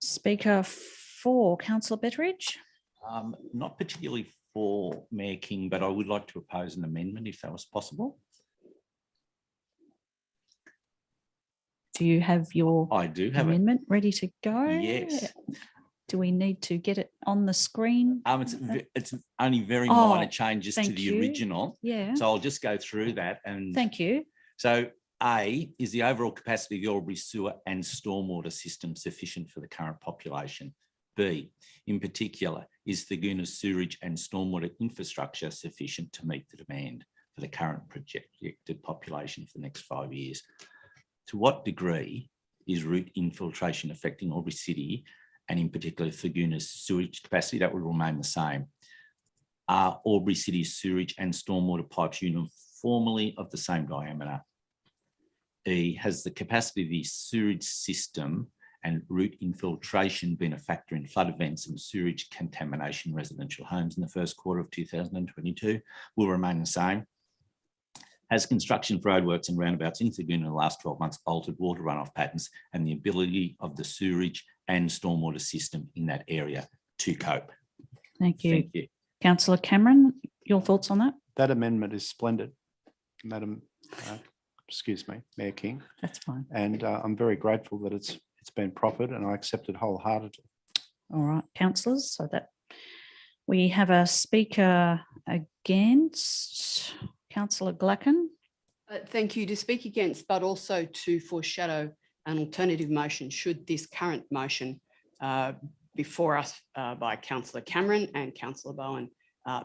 Speaker 4, Councillor Betteridge. Not particularly for Mayor King, but I would like to oppose an amendment if that was possible. Do you have your amendment ready to go? Yes. Do we need to get it on the screen? It's only very minor changes to the original. Yeah. So I'll just go through that. And thank you. So A, is the overall capacity of the Albury sewer and stormwater system sufficient for the current population? B, in particular, is Thurgoona sewerage and stormwater infrastructure sufficient to meet the demand for the current projected population for the next 5 years? To what degree is root infiltration affecting Albury City and in particular Thurgoona's sewage capacity? That will remain the same. Are Albury City's sewage and stormwater pipes uniformly of the same diameter? E, has the capacity of the sewage system and root infiltration been a factor in flood events and sewage contamination in residential homes in the first quarter of 2022? Will remain the same. Has construction for roadworks and roundabouts in Thurgoona in the last 12 months altered water runoff patterns and the ability of the sewerage and stormwater system in that area to cope? Thank you. Thank you. Councillor Cameron, your thoughts on that? That amendment is splendid, Madam, excuse me, Mayor King. That's fine. And I'm very grateful that it's been proffered and I accept it wholeheartedly. All right, councillors, so that we have a speaker against. Councillor Glacken. Thank you. To speak against, but also to foreshadow an alternative motion should this current motion before us by Councillor Cameron and Councillor Bowen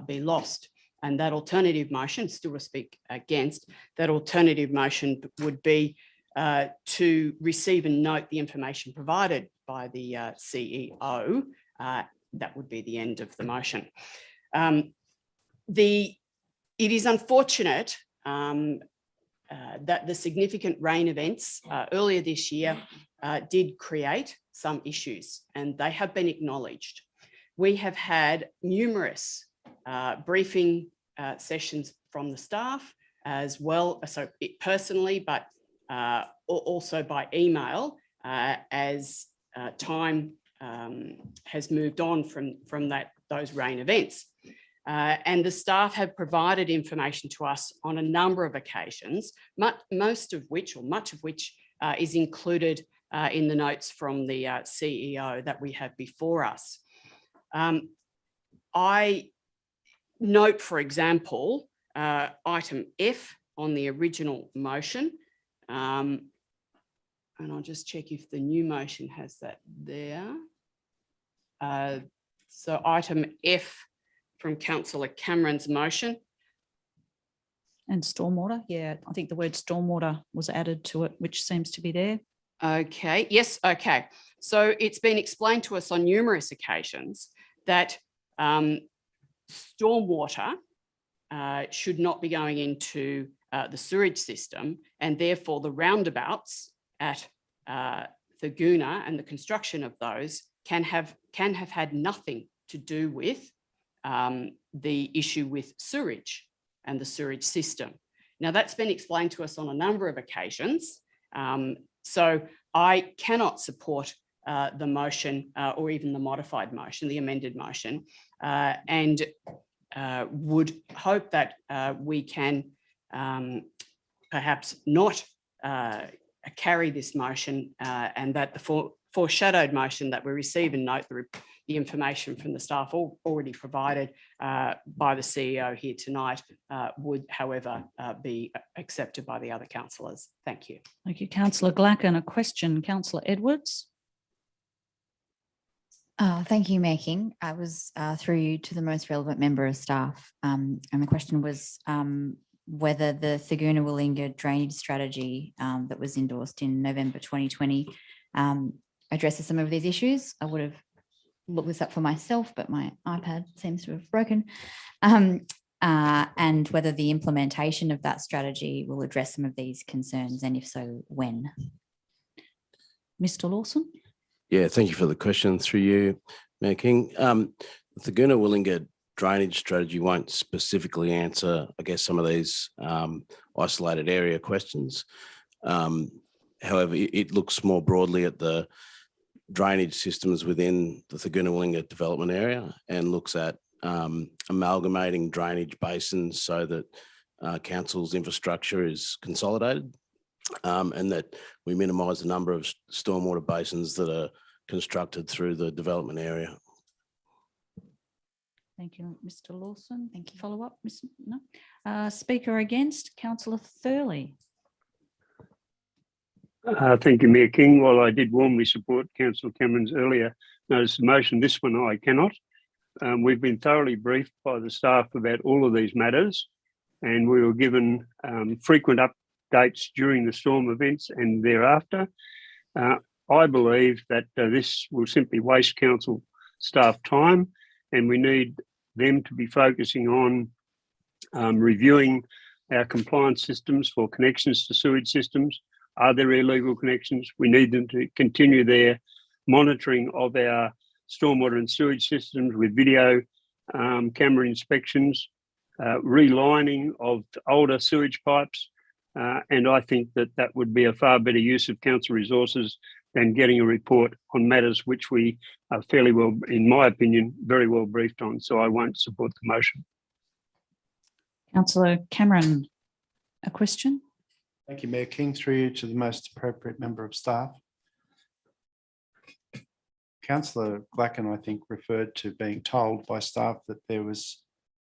be lost. And that alternative motion, still to speak against, that alternative motion would be to receive and note the information provided by the CEO. That would be the end of the motion. It is unfortunate that the significant rain events earlier this year did create some issues, and they have been acknowledged. We have had numerous briefing sessions from the staff as well, so personally, but also by email as time has moved on from those rain events. And the staff have provided information to us on a number of occasions, most of which, or much of which, is included in the notes from the CEO that we have before us. I note, for example, item F on the original motion, and I'll just check if the new motion has that there. So item F from Councillor Cameron's motion. And stormwater, yeah, I think the word stormwater was added to it, which seems to be there. Okay, yes, okay. So it's been explained to us on numerous occasions that stormwater should not be going into the sewage system, and therefore the roundabouts at Thurgoona and the construction of those can have had nothing to do with the issue with sewage and the sewage system. Now, that's been explained to us on a number of occasions. So I cannot support the motion or even the modified motion, the amended motion, and would hope that we can perhaps not carry this motion and that the foreshadowed motion that we receive and note the information from the staff already provided by the CEO here tonight would, however, be accepted by the other councillors. Thank you. Thank you, Councillor Glacken. A question, Councillor Edwards. Thank you, Mayor King. I was through you to the most relevant member of staff, and the question was whether the Thurgoona-Willinga drainage strategy that was endorsed in November 2020 addresses some of these issues. I would have looked this up for myself, but my iPad seems to have broken. And whether the implementation of that strategy will address some of these concerns, and if so, when? Mr. Lawson. Yeah, thank you for the question through you, Mayor King. The Thurgoona-Willinga drainage strategy won't specifically answer, I guess, some of these isolated area questions. However, it looks more broadly at the drainage systems within the Thurgoona-Willinga development area and looks at amalgamating drainage basins so that council's infrastructure is consolidated and that we minimise the number of stormwater basins that are constructed through the development area. Thank you, Mr. Lawson. Thank you. Follow up, Mr. No. Speaker against, Councillor Thurley. Thank you, Mayor King. While I did warmly support Councillor Cameron's earlier notice of motion, this one I cannot. We've been thoroughly briefed by the staff about all of these matters, and we were given frequent updates during the storm events and thereafter. I believe that this will simply waste council staff time, and we need them to be focusing on reviewing our compliance systems for connections to sewage systems. Are there illegal connections? We need them to continue their monitoring of our stormwater and sewage systems with video camera inspections, relining of older sewage pipes. And I think that that would be a far better use of council resources than getting a report on matters which we are fairly well, in my opinion, very well briefed on. So I won't support the motion. Councillor Cameron, a question? Thank you, Mayor King. Through you to the most appropriate member of staff. Councillor Glacken, I think, referred to being told by staff that there was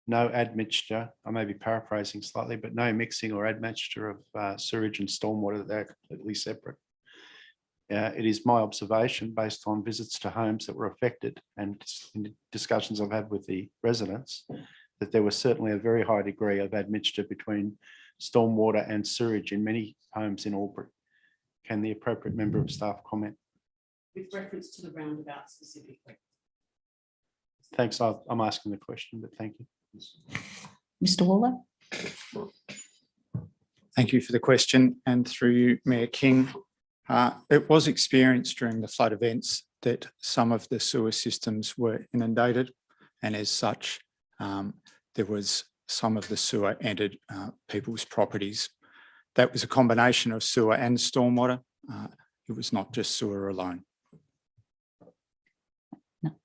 no admixture, I may be paraphrasing slightly, but no mixing or admixture of sewage and stormwater, that they're completely separate. It is my observation, based on visits to homes that were affected and in discussions I've had with the residents, that there was certainly a very high degree of admixture between stormwater and sewage in many homes in Albury. Can the appropriate member of staff comment? With reference to the roundabout specifically. Thanks. I'm asking the question, but thank you. Mr. Waller. Thank you for the question, and through you, Mayor King. It was experienced during the flood events that some of the sewer systems were inundated, and as such, there was some of the sewer entered people's properties. That was a combination of sewer and stormwater. It was not just sewer alone.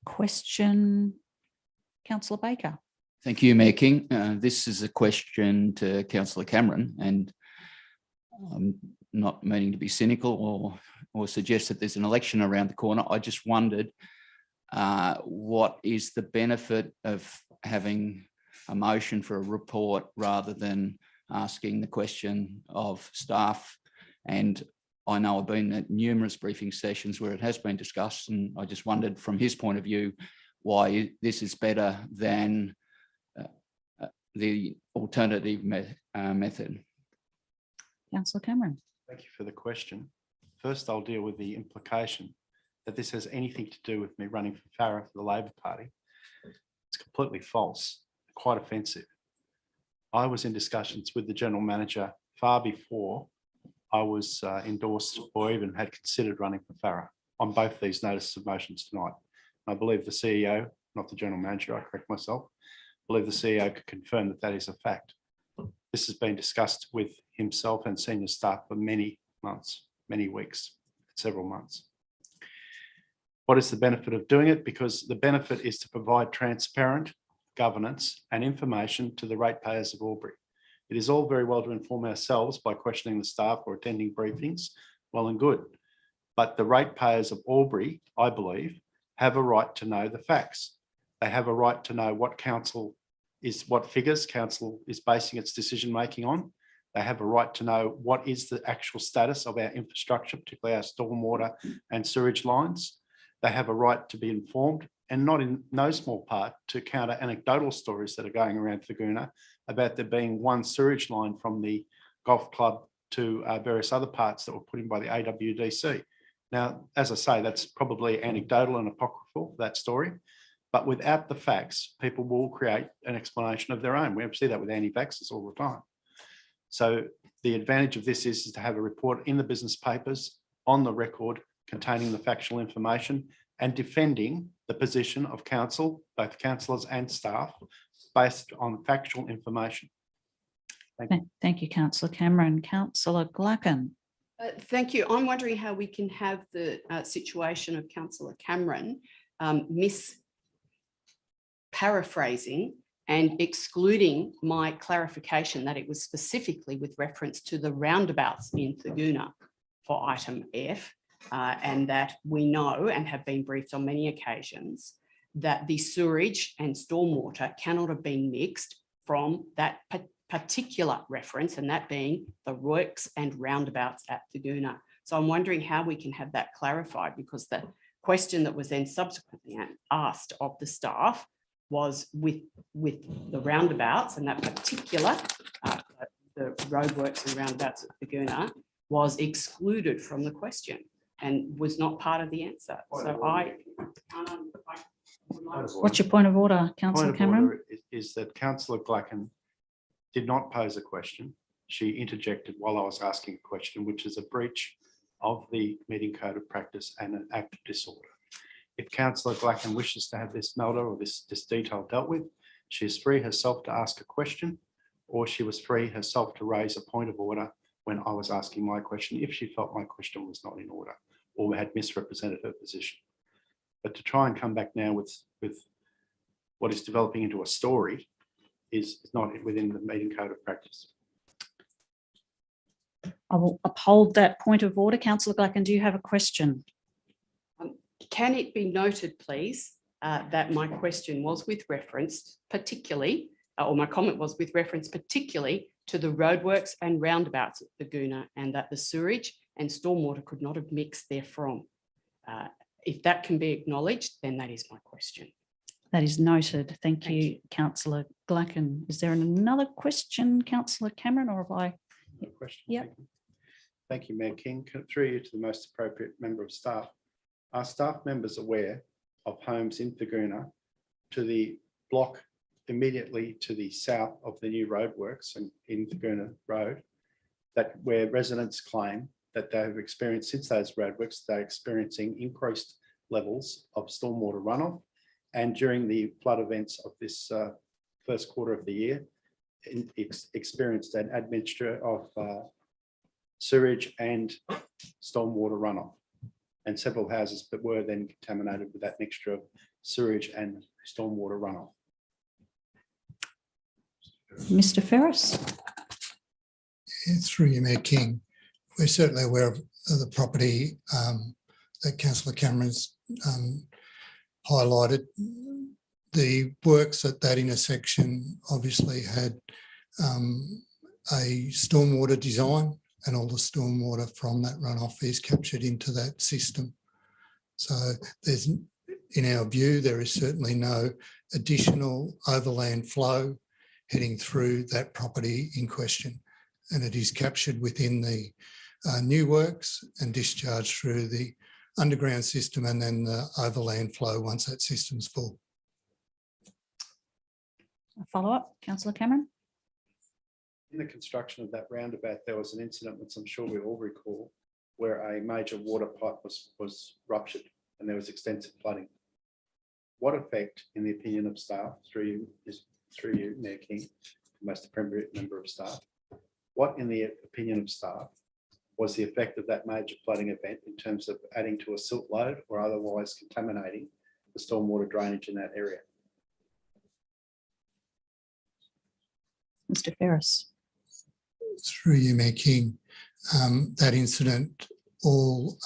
Question, Councillor Baker. Thank you, Mayor King. This is a question to Councillor Cameron, and I'm not meaning to be cynical or suggest that there's an election around the corner. I just wondered what is the benefit of having a motion for a report rather than asking the question of staff? And I know I've been at numerous briefing sessions where it has been discussed, and I just wondered from his point of view why this is better than the alternative method. Councillor Cameron. Thank you for the question. First, I'll deal with the implication that this has anything to do with me running for Farrer for the Labor Party. It's completely false, quite offensive. I was in discussions with the General Manager far before I was endorsed or even had considered running for Farrer on both these notices of motions tonight. I believe the CEO, not the General Manager, I correct myself, I believe the CEO could confirm that that is a fact. This has been discussed with himself and senior staff for many months, many weeks, several months. What is the benefit of doing it? Because the benefit is to provide transparent governance and information to the ratepayers of Albury. It is all very well to inform ourselves by questioning the staff or attending briefings, well and good. But the ratepayers of Albury, I believe, have a right to know the facts. They have a right to know what what figures council is basing its decision making on. They have a right to know what is the actual status of our infrastructure, particularly our stormwater and sewage lines. They have a right to be informed, and not in no small part to counter anecdotal stories that are going around Thurgoona about there being one sewage line from the golf club to various other parts that were put in by the AWDC. Now, as I say, that's probably anecdotal and apocryphal, that story, but without the facts, people will create an explanation of their own. We see that with anti-vaxxers all the time. So the advantage of this is to have a report in the business papers on the record containing the factual information and defending the position of council, both councillors and staff, based on factual information. Thank you. Thank you, Councillor Cameron. Councillor Glacken. Thank you. I'm wondering how we can have the situation of Councillor Cameron paraphrasing and excluding my clarification that it was specifically with reference to the roundabouts in Thurgoona for item F, and that we know and have been briefed on many occasions that the sewerage and stormwater cannot have been mixed from that particular reference, and that being the works and roundabouts at Thurgoona. So I'm wondering how we can have that clarified, because the question that was then subsequently asked of the staff was with the roundabouts, and that particular, the roadworks and roundabouts at Thurgoona was excluded from the question and was not part of the answer. So What's your point of order, Councillor Cameron? Point of order is that Councillor Glacken did not pose a question. She interjected while I was asking a question, which is a breach of the meeting code of practice and an act of disorder. If Councillor Glacken wishes to have this matter or this detail dealt with, she is free herself to ask a question, or she was free herself to raise a point of order when I was asking my question, if she felt my question was not in order or had misrepresented her position. But to try and come back now with what is developing into a story is not within the meeting code of practice. I will uphold that point of order. Councillor Glacken, do you have a question? Can it be noted, please, that my question was with reference particularly, or my comment was with reference particularly to the roadworks and roundabouts at Laguna, and that the sewerage and stormwater could not have mixed therefrom. If that can be acknowledged, then that is my question. That is noted. Thank you, Councillor Glacken. Is there another question, Councillor Cameron, or have I? Question. Yep. Thank you, Mayor King. Through you to the most appropriate member of staff. Are staff members aware of homes in Laguna to the block immediately to the south of the new roadworks and in Laguna Road, that where residents claim that they have experienced since those roadworks, they're experiencing increased levels of stormwater runoff, and during the flood events of this first quarter of the year, experienced an admixture of sewage and stormwater runoff, and several houses that were then contaminated with that mixture of sewage and stormwater runoff. Mr. Ferris. Through you, Mayor King, we're certainly aware of the property that Councillor Cameron's highlighted. The works at that intersection obviously had a stormwater design, and all the stormwater from that runoff is captured into that system. So there's, in our view, there is certainly no additional overland flow heading through that property in question, and it is captured within the new works and discharged through the underground system and then the overland flow once that system's full. A follow-up, Councillor Cameron. In the construction of that roundabout, there was an incident, which I'm sure we all recall, where a major water pipe was ruptured and there was extensive flooding. What effect, in the opinion of staff, through you, Mayor King, most appropriate member of staff, what, in the opinion of staff, was the effect of that major flooding event in terms of adding to a silt load or otherwise contaminating the stormwater drainage in that area? Mr. Ferris. Through you, Mayor King, that incident, all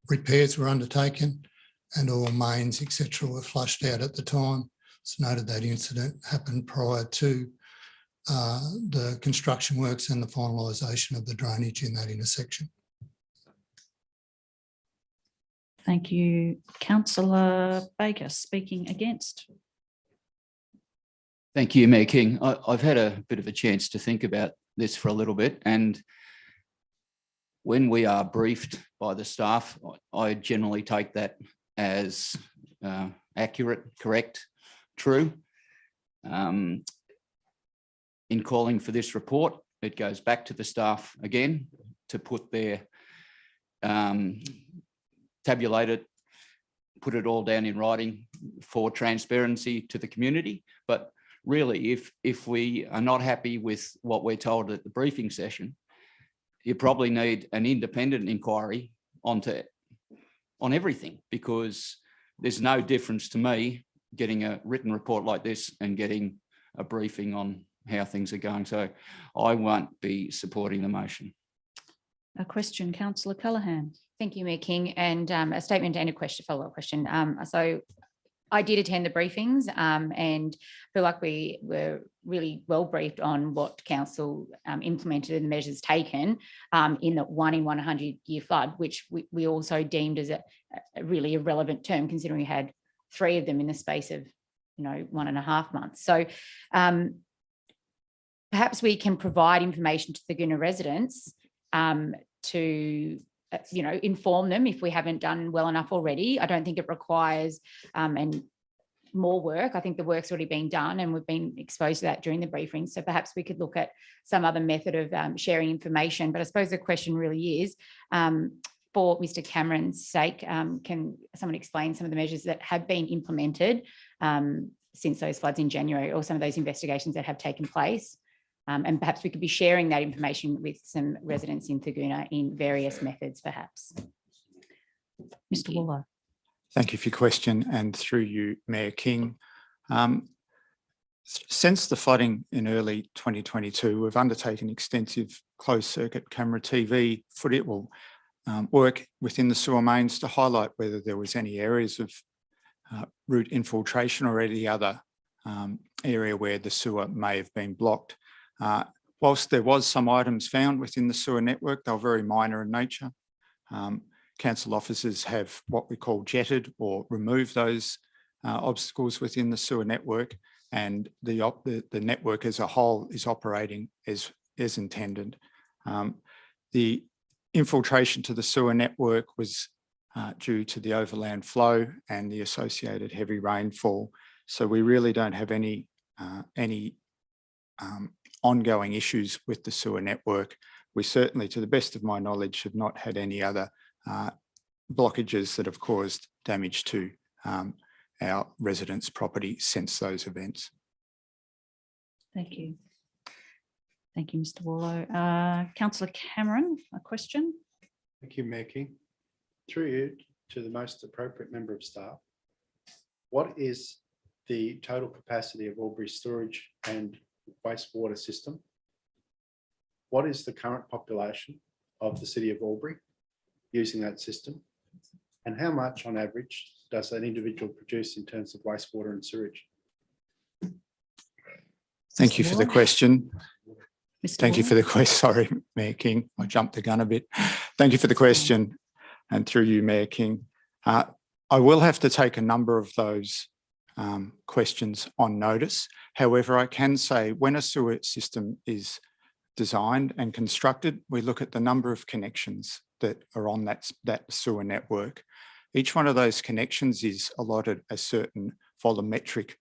repairs were undertaken and all mains, etc., were flushed out at the time. It's noted that incident happened prior to the construction works and the finalisation of the drainage in that intersection. Thank you. Councillor Baker, speaking against. Thank you, Mayor King. I've had a bit of a chance to think about this for a little bit, and when we are briefed by the staff, I generally take that as accurate, correct, true. In calling for this report, it goes back to the staff again to put their tabulate it, put it all down in writing for transparency to the community. But really, if we are not happy with what we're told at the briefing session, you probably need an independent inquiry on everything, because there's no difference to me getting a written report like this and getting a briefing on how things are going. So I won't be supporting the motion. A question, Councillor Callaghan. Thank you, Mayor King, and a statement and a question, follow-up question. So I did attend the briefings and feel like we were really well briefed on what council implemented and the measures taken in the 1 in 100-year flood, which we also deemed as a really irrelevant term, considering we had 3 of them in the space of 1.5 months. So perhaps we can provide information to the Laguna residents to inform them if we haven't done well enough already. I don't think it requires and more work. I think the work's already been done and we've been exposed to that during the briefing. So perhaps we could look at some other method of sharing information. But I suppose the question really is, for Mr. Cameron's sake, can someone explain some of the measures that have been implemented since those floods in January, or some of those investigations that have taken place? And perhaps we could be sharing that information with some residents in Laguna in various methods, perhaps. Mr. Wallow. Thank you for your question, and through you, Mayor King. Since the flooding in early 2022, we've undertaken extensive closed circuit camera TV footage, work within the sewer mains to highlight whether there was any areas of root infiltration or any other area where the sewer may have been blocked. Whilst there was some items found within the sewer network, they were very minor in nature. Council officers have what we call jetted or removed those obstacles within the sewer network, and the network as a whole is operating as intended. The infiltration to the sewer network was due to the overland flow and the associated heavy rainfall. So we really don't have any ongoing issues with the sewer network. We certainly, to the best of my knowledge, have not had any other blockages that have caused damage to our residents' property since those events. Thank you. Thank you, Mr. Warlow. Councillor Cameron, a question? Thank you, Mayor King. Through you to the most appropriate member of staff, what is the total capacity of Albury storage and wastewater system? What is the current population of the city of Albury using that system? And how much on average does an individual produce in terms of wastewater and sewage? Thank you for the question. Thank you for the question. Sorry, Mayor King, I jumped the gun a bit. Thank you for the question. And through you, Mayor King, I will have to take a number of those questions on notice. However, I can say when a sewer system is designed and constructed, we look at the number of connections that are on that sewer network. Each one of those connections is allotted a certain volumetric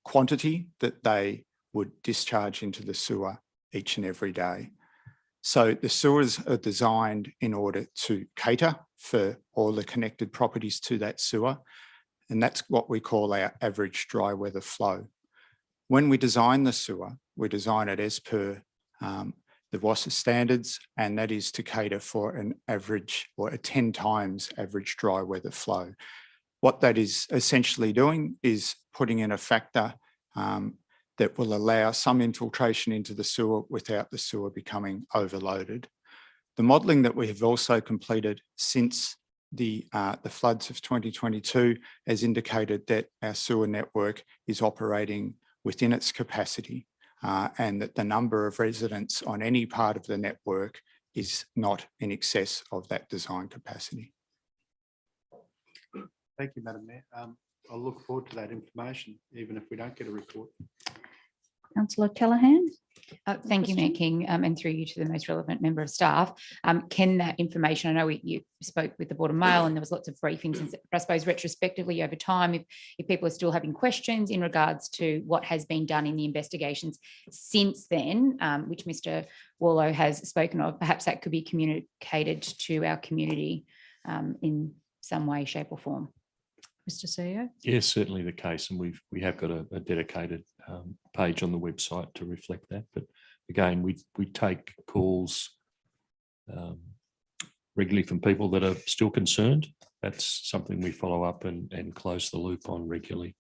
quantity that they would discharge into the sewer each and every day. So the sewers are designed in order to cater for all the connected properties to that sewer. And that's what we call our average dry weather flow. When we design the sewer, we design it as per the WASA standards, and that is to cater for an average or a 10 times average dry weather flow. What that is essentially doing is putting in a factor that will allow some infiltration into the sewer without the sewer becoming overloaded. The modelling that we have also completed since the floods of 2022 has indicated that our sewer network is operating within its capacity and that the number of residents on any part of the network is not in excess of that design capacity. Thank you, Madam Mayor. I'll look forward to that information, even if we don't get a report. Councillor Callaghan. Thank you, Mayor King, and through you to the most relevant member of staff. Can that information, I know you spoke with the Board of Mail and there was lots of briefings, and I suppose retrospectively over time, if people are still having questions in regards to what has been done in the investigations since then, which Mr. Warlow has spoken of, perhaps that could be communicated to our community in some way, shape or form. Mr. CEO? Yes, certainly the case, and we have got a dedicated page on the website to reflect that. But again, we take calls regularly from people that are still concerned. That's something we follow up and close the loop on regularly.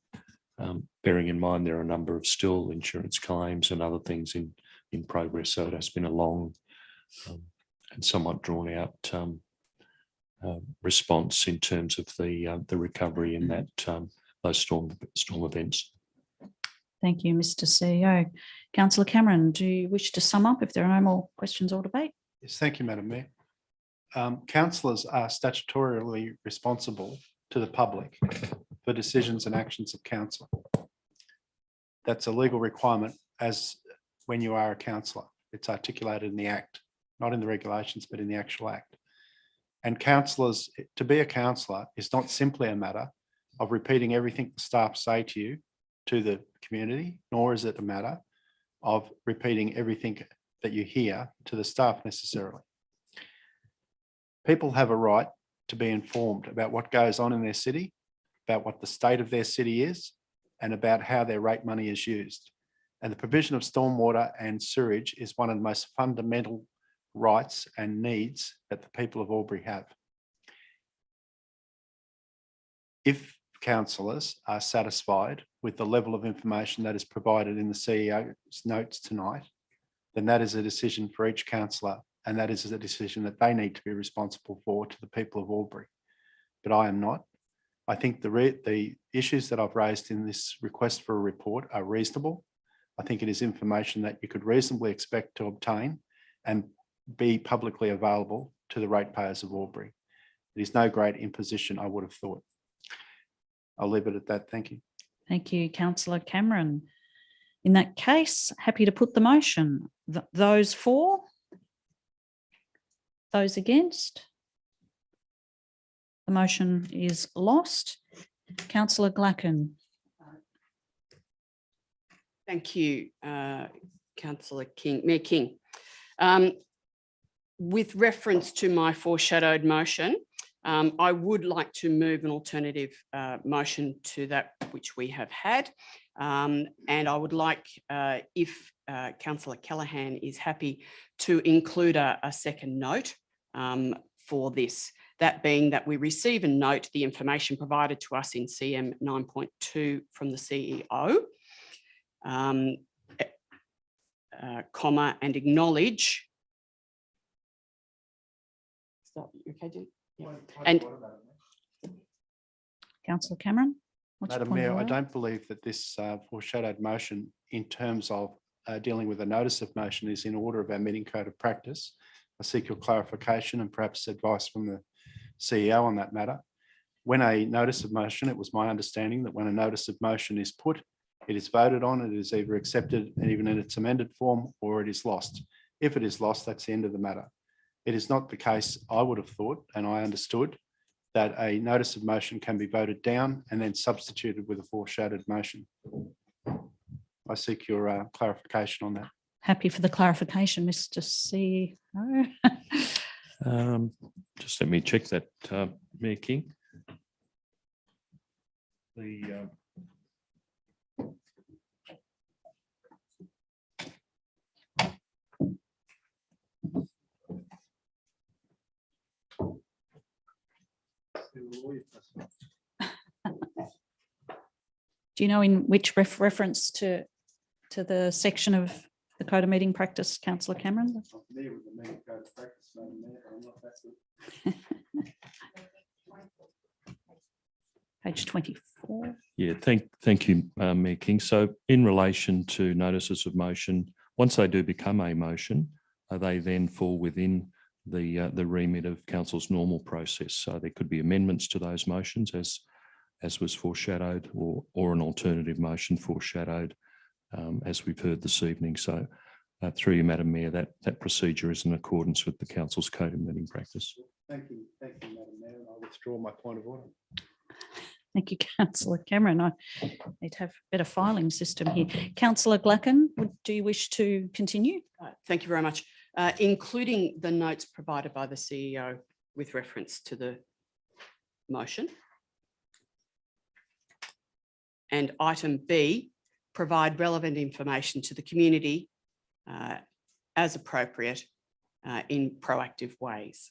Bearing in mind there are a number of still insurance claims and other things in progress, so it has been a long and somewhat drawn out response in terms of the recovery in that those storm events. Thank you, Mr. CEO. Councillor Cameron, do you wish to sum up if there are no more questions or debate? Yes, thank you, Madam Mayor. Councillors are statutorily responsible to the public for decisions and actions of council. That's a legal requirement as when you are a councillor. It's articulated in the Act, not in the regulations, but in the actual Act. And councillors, to be a councillor is not simply a matter of repeating everything the staff say to you, to the community, nor is it a matter of repeating everything that you hear to the staff necessarily. People have a right to be informed about what goes on in their city, about what the state of their city is, and about how their rate money is used. And the provision of stormwater and sewage is one of the most fundamental rights and needs that the people of Albury have. If councillors are satisfied with the level of information that is provided in the CEO's notes tonight, then that is a decision for each councillor and that is a decision that they need to be responsible for to the people of Albury. But I am not. I think the issues that I've raised in this request for a report are reasonable. I think it is information that you could reasonably expect to obtain and be publicly available to the ratepayers of Albury. It is no great imposition, I would have thought. I'll leave it at that. Thank you. Thank you, Councillor Cameron. In that case, happy to put the motion. Those for? Those against? The motion is lost. Councillor Glacken. Thank you, Councillor King, Mayor King. With reference to my foreshadowed motion, I would like to move an alternative motion to that which we have had. And I would like, if Councillor Callaghan is happy, to include a second note for this. That being that we receive and note the information provided to us in CM 9.2 from the CEO, comma, and acknowledge. Stop. Okay, Jim? Yeah. And Councillor Cameron. What's your Madam point of Mayor, I order? don't believe that this foreshadowed motion in terms of dealing with a notice of motion is in order of our meeting code of practice. I seek your clarification and perhaps advice from the CEO on that matter. When a notice of motion, it was my understanding that when a notice of motion is put, it is voted on, it is either accepted even in its amended form or it is lost. If it is lost, that's the end of the matter. It is not the case, I would have thought, and I understood, that a notice of motion can be voted down and then substituted with a foreshadowed motion. I seek your clarification on that. Happy for the clarification, Mr. CEO. Just let me check that, Mayor King. Do you know in which reference to the section of the Code of Meeting Practice, Councillor Cameron? Page 24. Yeah, thank you, Mayor King. So in relation to notices of motion, once they do become a motion, they then fall within the remit of council's normal process. So there could be amendments to those motions as was foreshadowed, or an alternative motion foreshadowed, as we've heard this evening. So through you, Madam Mayor, that procedure is in accordance with the council's Code of Meeting Practice. Thank you, Madam Mayor, and I withdraw my point of order. Thank you, Councillor Cameron. I need to have a better filing system here. Councillor Glacken, do you wish to continue? thank you very much. Including the notes provided by the CEO with reference to the motion. And item B, provide relevant information to the community as appropriate in proactive ways.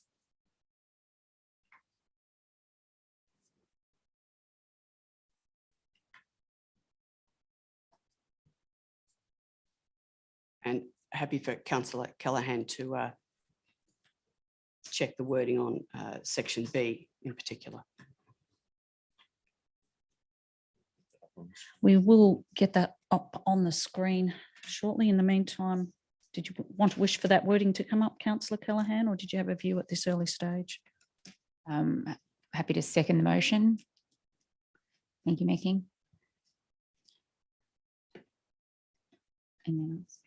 And happy for Councillor Callaghan to check the wording on section B in particular. We will get that up on the screen shortly. In the meantime, did you want to wish for that wording to come up, Councillor Callaghan, or did you have a view at this early stage? Happy to second the motion. Thank you, Mayor King. Anyone else?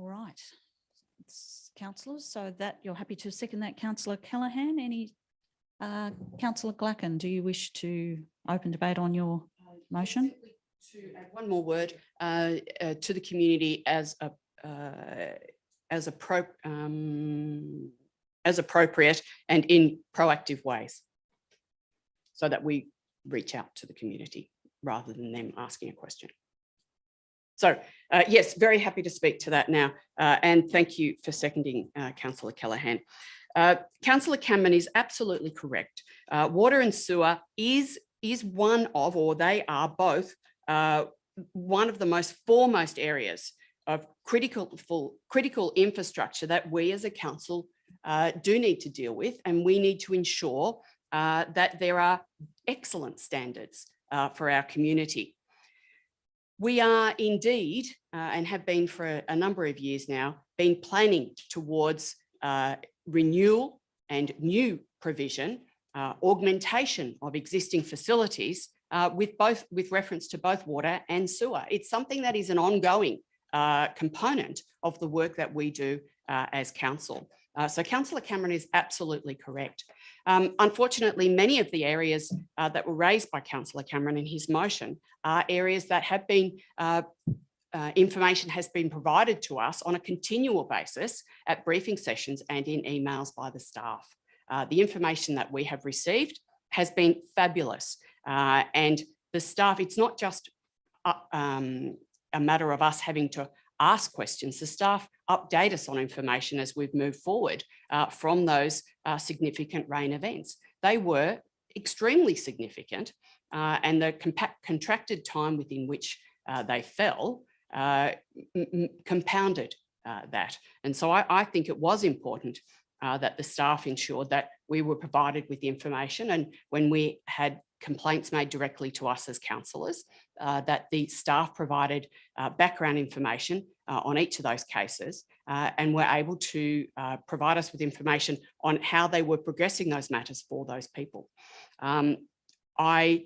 All right. Councillors, so that you're happy to second that, Councillor Callaghan. Any Councillor Glacken, do you wish to open debate on your motion? To add one more word to the community as appropriate and in proactive ways, so that we reach out to the community rather than them asking a question. So yes, very happy to speak to that now. And thank you for seconding Councillor Callaghan. Councillor Cameron is absolutely correct. Water and sewer is one of, or they are both, one of the most foremost areas of critical infrastructure that we as a council do need to deal with, and we need to ensure that there are excellent standards for our community. We are indeed, and have been for a number of years now, been planning towards renewal and new provision, augmentation of existing facilities with reference to both water and sewer. It's something that is an ongoing component of the work that we do as council. So Councillor Cameron is absolutely correct. Unfortunately, many of the areas that were raised by Councillor Cameron in his motion are areas that have been, information has been provided to us on a continual basis at briefing sessions and in emails by the staff. The information that we have received has been fabulous. And the staff, it's not just a matter of us having to ask questions. The staff update us on information as we've moved forward from those significant rain events. They were extremely significant, and the contracted time within which they fell compounded that. And so I think it was important that the staff ensured that we were provided with the information, and when we had complaints made directly to us as councillors, that the staff provided background information on each of those cases and were able to provide us with information on how they were progressing those matters for those people. I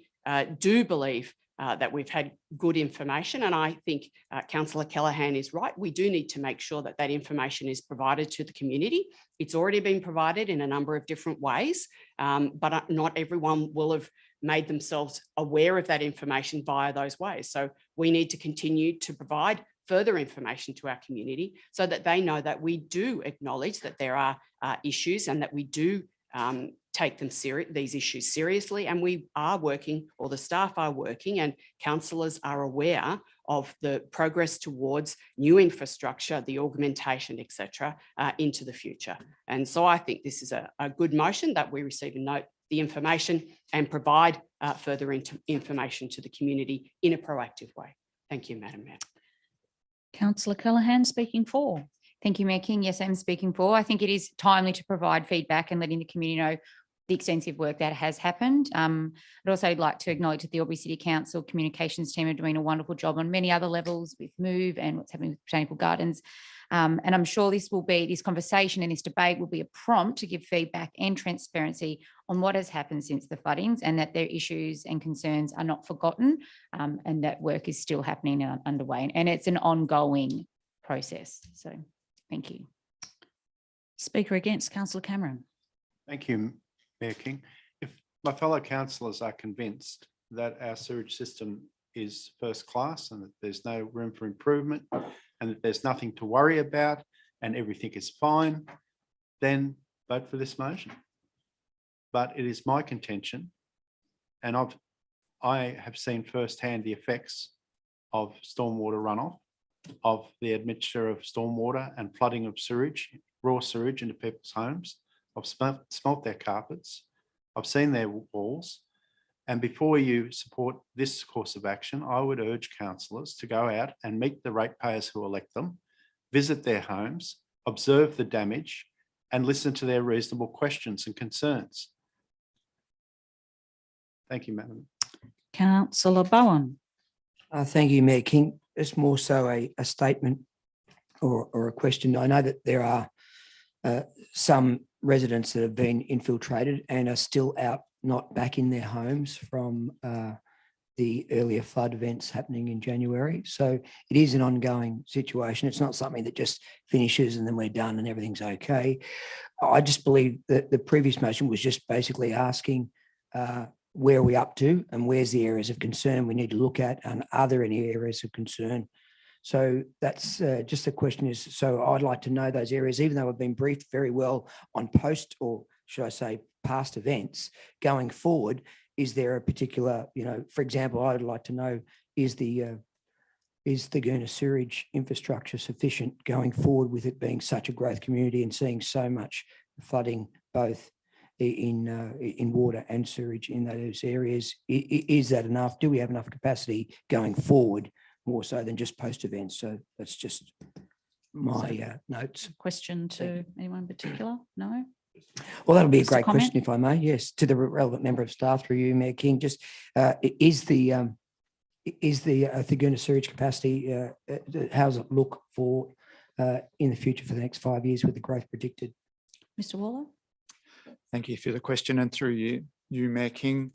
do believe that we've had good information, and I think Councillor Callaghan is right. We do need to make sure that that information is provided to the community. It's already been provided in a number of different ways, but not everyone will have made themselves aware of that information via those ways. So we need to continue to provide further information to our community so that they know that we do acknowledge that there are issues and that we do take these issues seriously, and we are working, or the staff are working, and councillors are aware of the progress towards new infrastructure, the augmentation, etc., into the future. And so I think this is a good motion that we receive and note the information and provide further information to the community in a proactive way. Thank you, Madam Mayor. Councillor Callaghan speaking for. Thank you, Mayor King. Yes, I'm speaking for. I think it is timely to provide feedback and letting the community know the extensive work that has happened. I'd also like to acknowledge that the Albury City Council communications team are doing a wonderful job on many other levels with MOVE and what's happening with Botanical Gardens. And I'm sure this conversation and this debate will be a prompt to give feedback and transparency on what has happened since the floodings, and that their issues and concerns are not forgotten, and that work is still happening and underway. And it's an ongoing process. So thank you. Speaker against, Councillor Cameron. Thank you, Mayor King. If my fellow councillors are convinced that our sewage system is first class and that there's no room for improvement and that there's nothing to worry about and everything is fine, then vote for this motion. But it is my contention, and I have seen firsthand the effects of stormwater runoff, of the admixture of stormwater and flooding of sewage, raw sewage into people's homes. I've smelt their carpets. I've seen their walls. And before you support this course of action, I would urge councillors to go out and meet the ratepayers who elect them, visit their homes, observe the damage, and listen to their reasonable questions and concerns. Thank you, Madam. Councillor Bowen. Thank you, Mayor King. It's more so a statement or a question. I know that there are some residents that have been infiltrated and are still out, not back in their homes from the earlier flood events happening in January. So it is an ongoing situation. It's not something that just finishes and then we're done and everything's okay. I just believe that the previous motion was just basically asking where are we up to and where's the areas of concern we need to look at, and are there any areas of concern? So that's just the question is, so I'd like to know those areas, even though we've been briefed very well on post, or should I say past events going forward. Is there a particular, for example, I'd like to know, is the Goona sewerage infrastructure sufficient going forward with it being such a growth community and seeing so much flooding both in water and sewage in those areas? Is that enough? Do we have enough capacity going forward, more so than just post events? So that's just my notes. Question to anyone in particular? No? Well, that'll be a Just a great comment? question, if I may. Yes, to the relevant member of staff through you, Mayor King. Just is the Goona sewage capacity? How does it look for in the future for the next 5 years with the growth predicted? Mr. Waller? Thank you for the question, and through you, Mayor King.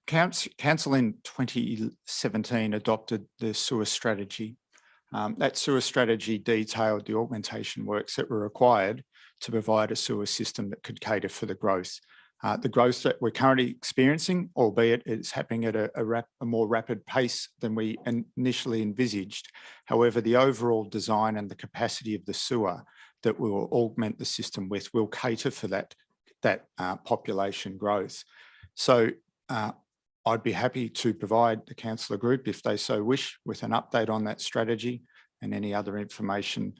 Council in 2017 adopted the sewer strategy. That sewer strategy detailed the augmentation works that were required to provide a sewer system that could cater for the growth. The growth that we're currently experiencing, albeit it's happening at a more rapid pace than we initially envisaged. However, the overall design and the capacity of the sewer that we will augment the system with will cater for that population growth. So I'd be happy to provide the councillor group, if they so wish, with an update on that strategy and any other information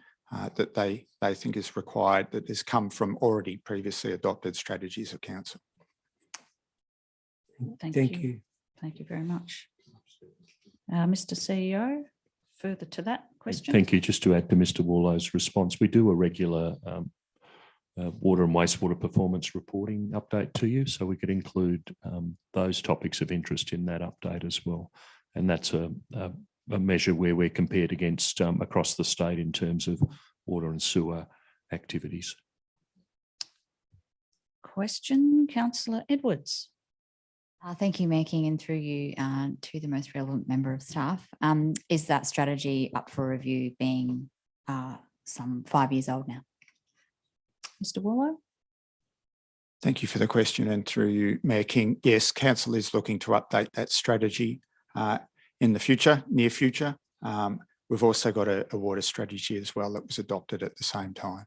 that they think is required that has come from already previously adopted strategies of council. Thank Thank you. you. Thank you very much. Mr. CEO, further to that question? Thank you. Just to add to Mr. Warlow's response, we do a regular water and wastewater performance reporting update to you, so we could include those topics of interest in that update as well. And that's a measure where we're compared against across the state in terms of water and sewer activities. Question, Councillor Edwards. Thank you, Mayor King, and through you to the most relevant member of staff. Is that strategy up for review, being some 5 years old now? Mr. Wallow. Thank you for the question, and through you, Mayor King. Yes, council is looking to update that strategy in the future, near future. We've also got a water strategy as well that was adopted at the same time.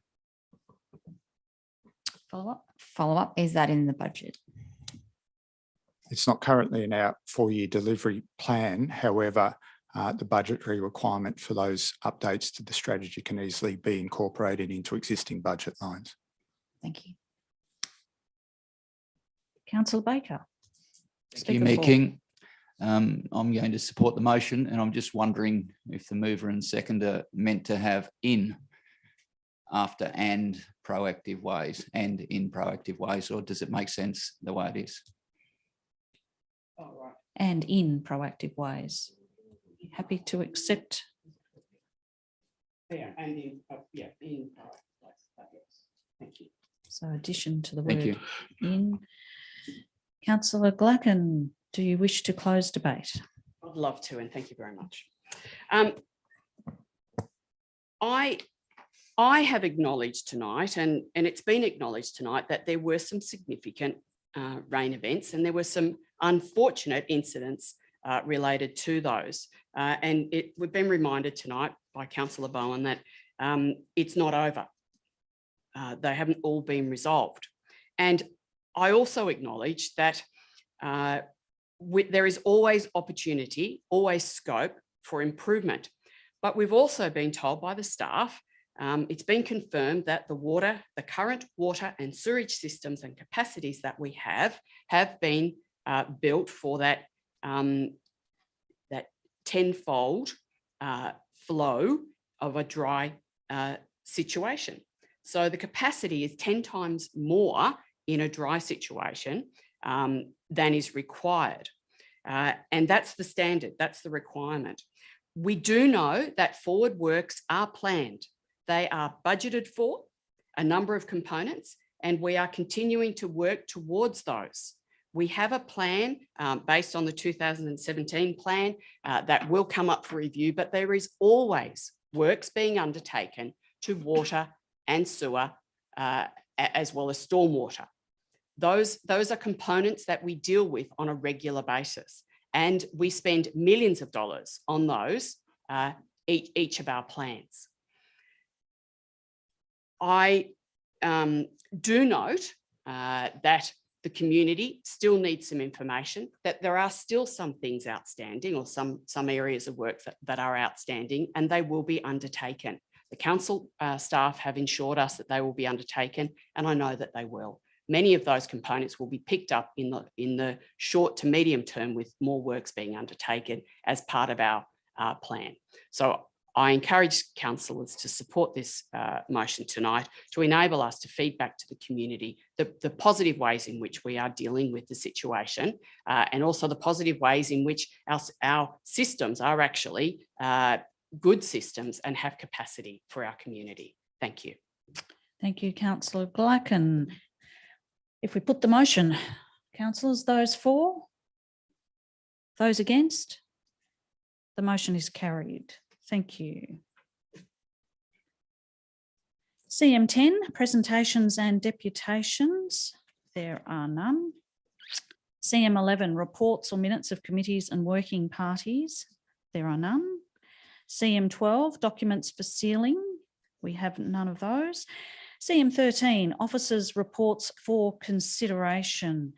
Follow up, is that in the budget? It's not currently in our 4-year delivery plan. However, the budgetary requirement for those updates to the strategy can easily be incorporated into existing budget lines. Thank you. Councillor Baker. Thank you, Mayor King. I'm going to support the motion, and I'm just wondering if the mover and seconder meant to have in after and proactive ways and in proactive ways, or does it make sense the way it is? And in proactive ways. Happy to accept. Yeah, and in proactive ways. Thank you. So addition to the Thank word you. in. Councillor Glacken, do you wish to close debate? I'd love to, and thank you very much. I have acknowledged tonight, and it's been acknowledged tonight, that there were some significant rain events, and there were some unfortunate incidents related to those. And we've been reminded tonight by Councillor Bowen that it's not over. They haven't all been resolved. And I also acknowledge that there is always opportunity, always scope for improvement. But we've also been told by the staff, it's been confirmed that the current water and sewage systems and capacities that we have been built for that tenfold flow of a dry situation. So the capacity is 10 times more in a dry situation than is required. And that's the standard, that's the requirement. We do know that forward works are planned. They are budgeted for, a number of components, and we are continuing to work towards those. We have a plan based on the 2017 plan that will come up for review, but there is always works being undertaken to water and sewer as well as stormwater. Those are components that we deal with on a regular basis, and we spend millions of dollars on those each of our plans. I do note that the community still needs some information, that there are still some things outstanding or some areas of work that are outstanding, and they will be undertaken. The council staff have ensured us that they will be undertaken, and I know that they will. Many of those components will be picked up in the short to medium term, with more works being undertaken as part of our plan. So I encourage councillors to support this motion tonight to enable us to feed back to the community the positive ways in which we are dealing with the situation, and also the positive ways in which our systems are actually good systems and have capacity for our community. Thank you. Thank you, Councillor Gluck. And if we put the motion, councillors, those for, those against, the motion is carried. Thank you. CM10, presentations and deputations. There are none. CM11, reports or minutes of committees and working parties. There are none. CM12, documents for sealing. We have none of those. CM13, officers' reports for consideration.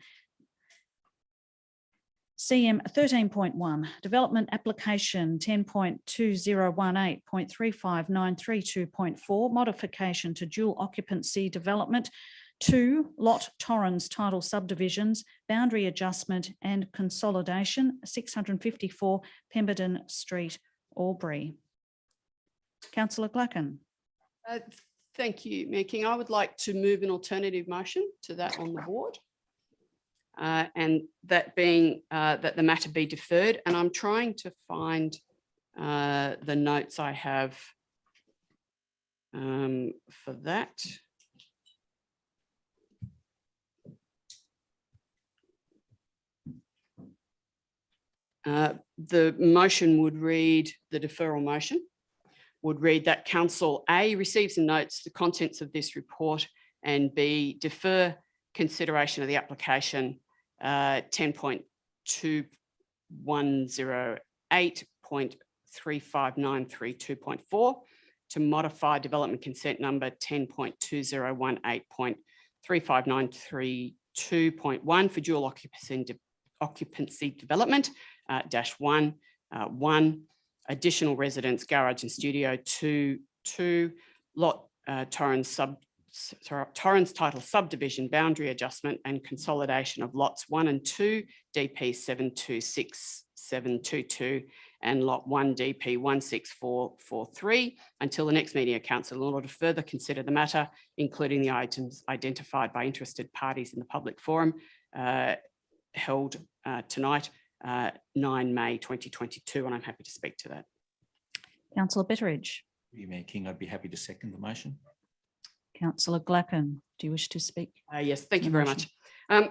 CM 13.1, development application 10.2018.35932.4, modification to dual occupancy development 2, lot Torrens title subdivisions, boundary adjustment and consolidation, 654 Pemberton Street, Albury. Councillor Glacken. Thank you, Mayor King. I would like to move an alternative motion to that on the board. And that being that the matter be deferred. And I'm trying to find the notes I have for that. The motion would read, the deferral motion would read that Council A receives and notes the contents of this report, and B, defer consideration of the application 10.2108.35932.4 to modify development consent number 10.2018.35932.1 for dual occupancy development -1 additional residence, garage and studio 2 lot Torrens title subdivision, boundary adjustment and consolidation of lots 1 and 2, DP 726722 and lot 1, DP 16443, until the next meeting of council in order to further consider the matter, including the items identified by interested parties in the public forum held tonight, 9 May 2022, and I'm happy to speak to that. Councillor Betteridge. Mayor King, I'd be happy to second the motion. Councillor Glacken, do you wish to speak? Yes, thank you very much.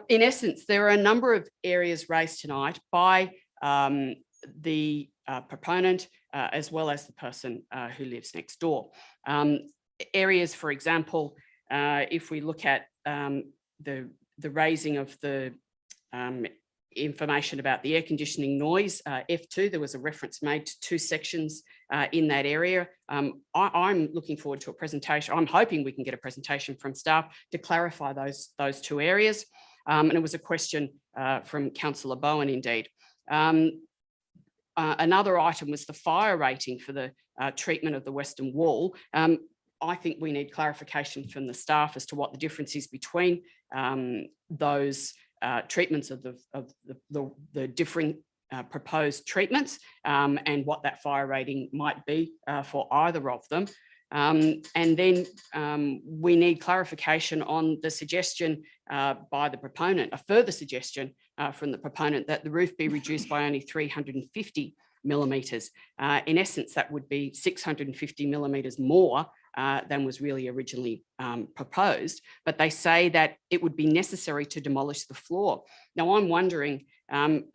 In essence, there are a number of areas raised tonight by the proponent as well as the person who lives next door. Areas, for example, if we look at the raising of the information about the air conditioning noise, F2, there was a reference made to 2 sections in that area. I'm looking forward to a presentation. I'm hoping we can get a presentation from staff to clarify those 2 areas. And it was a question from Councillor Bowen indeed. Another item was the fire rating for the treatment of the Western Wall. I think we need clarification from the staff as to what the difference is between those treatments of the differing proposed treatments and what that fire rating might be for either of them. And then we need clarification on the suggestion by the proponent, a further suggestion from the proponent, that the roof be reduced by only 350 millimetres. In essence, that would be 650 millimetres more than was really originally proposed, but they say that it would be necessary to demolish the floor. Now, I'm wondering,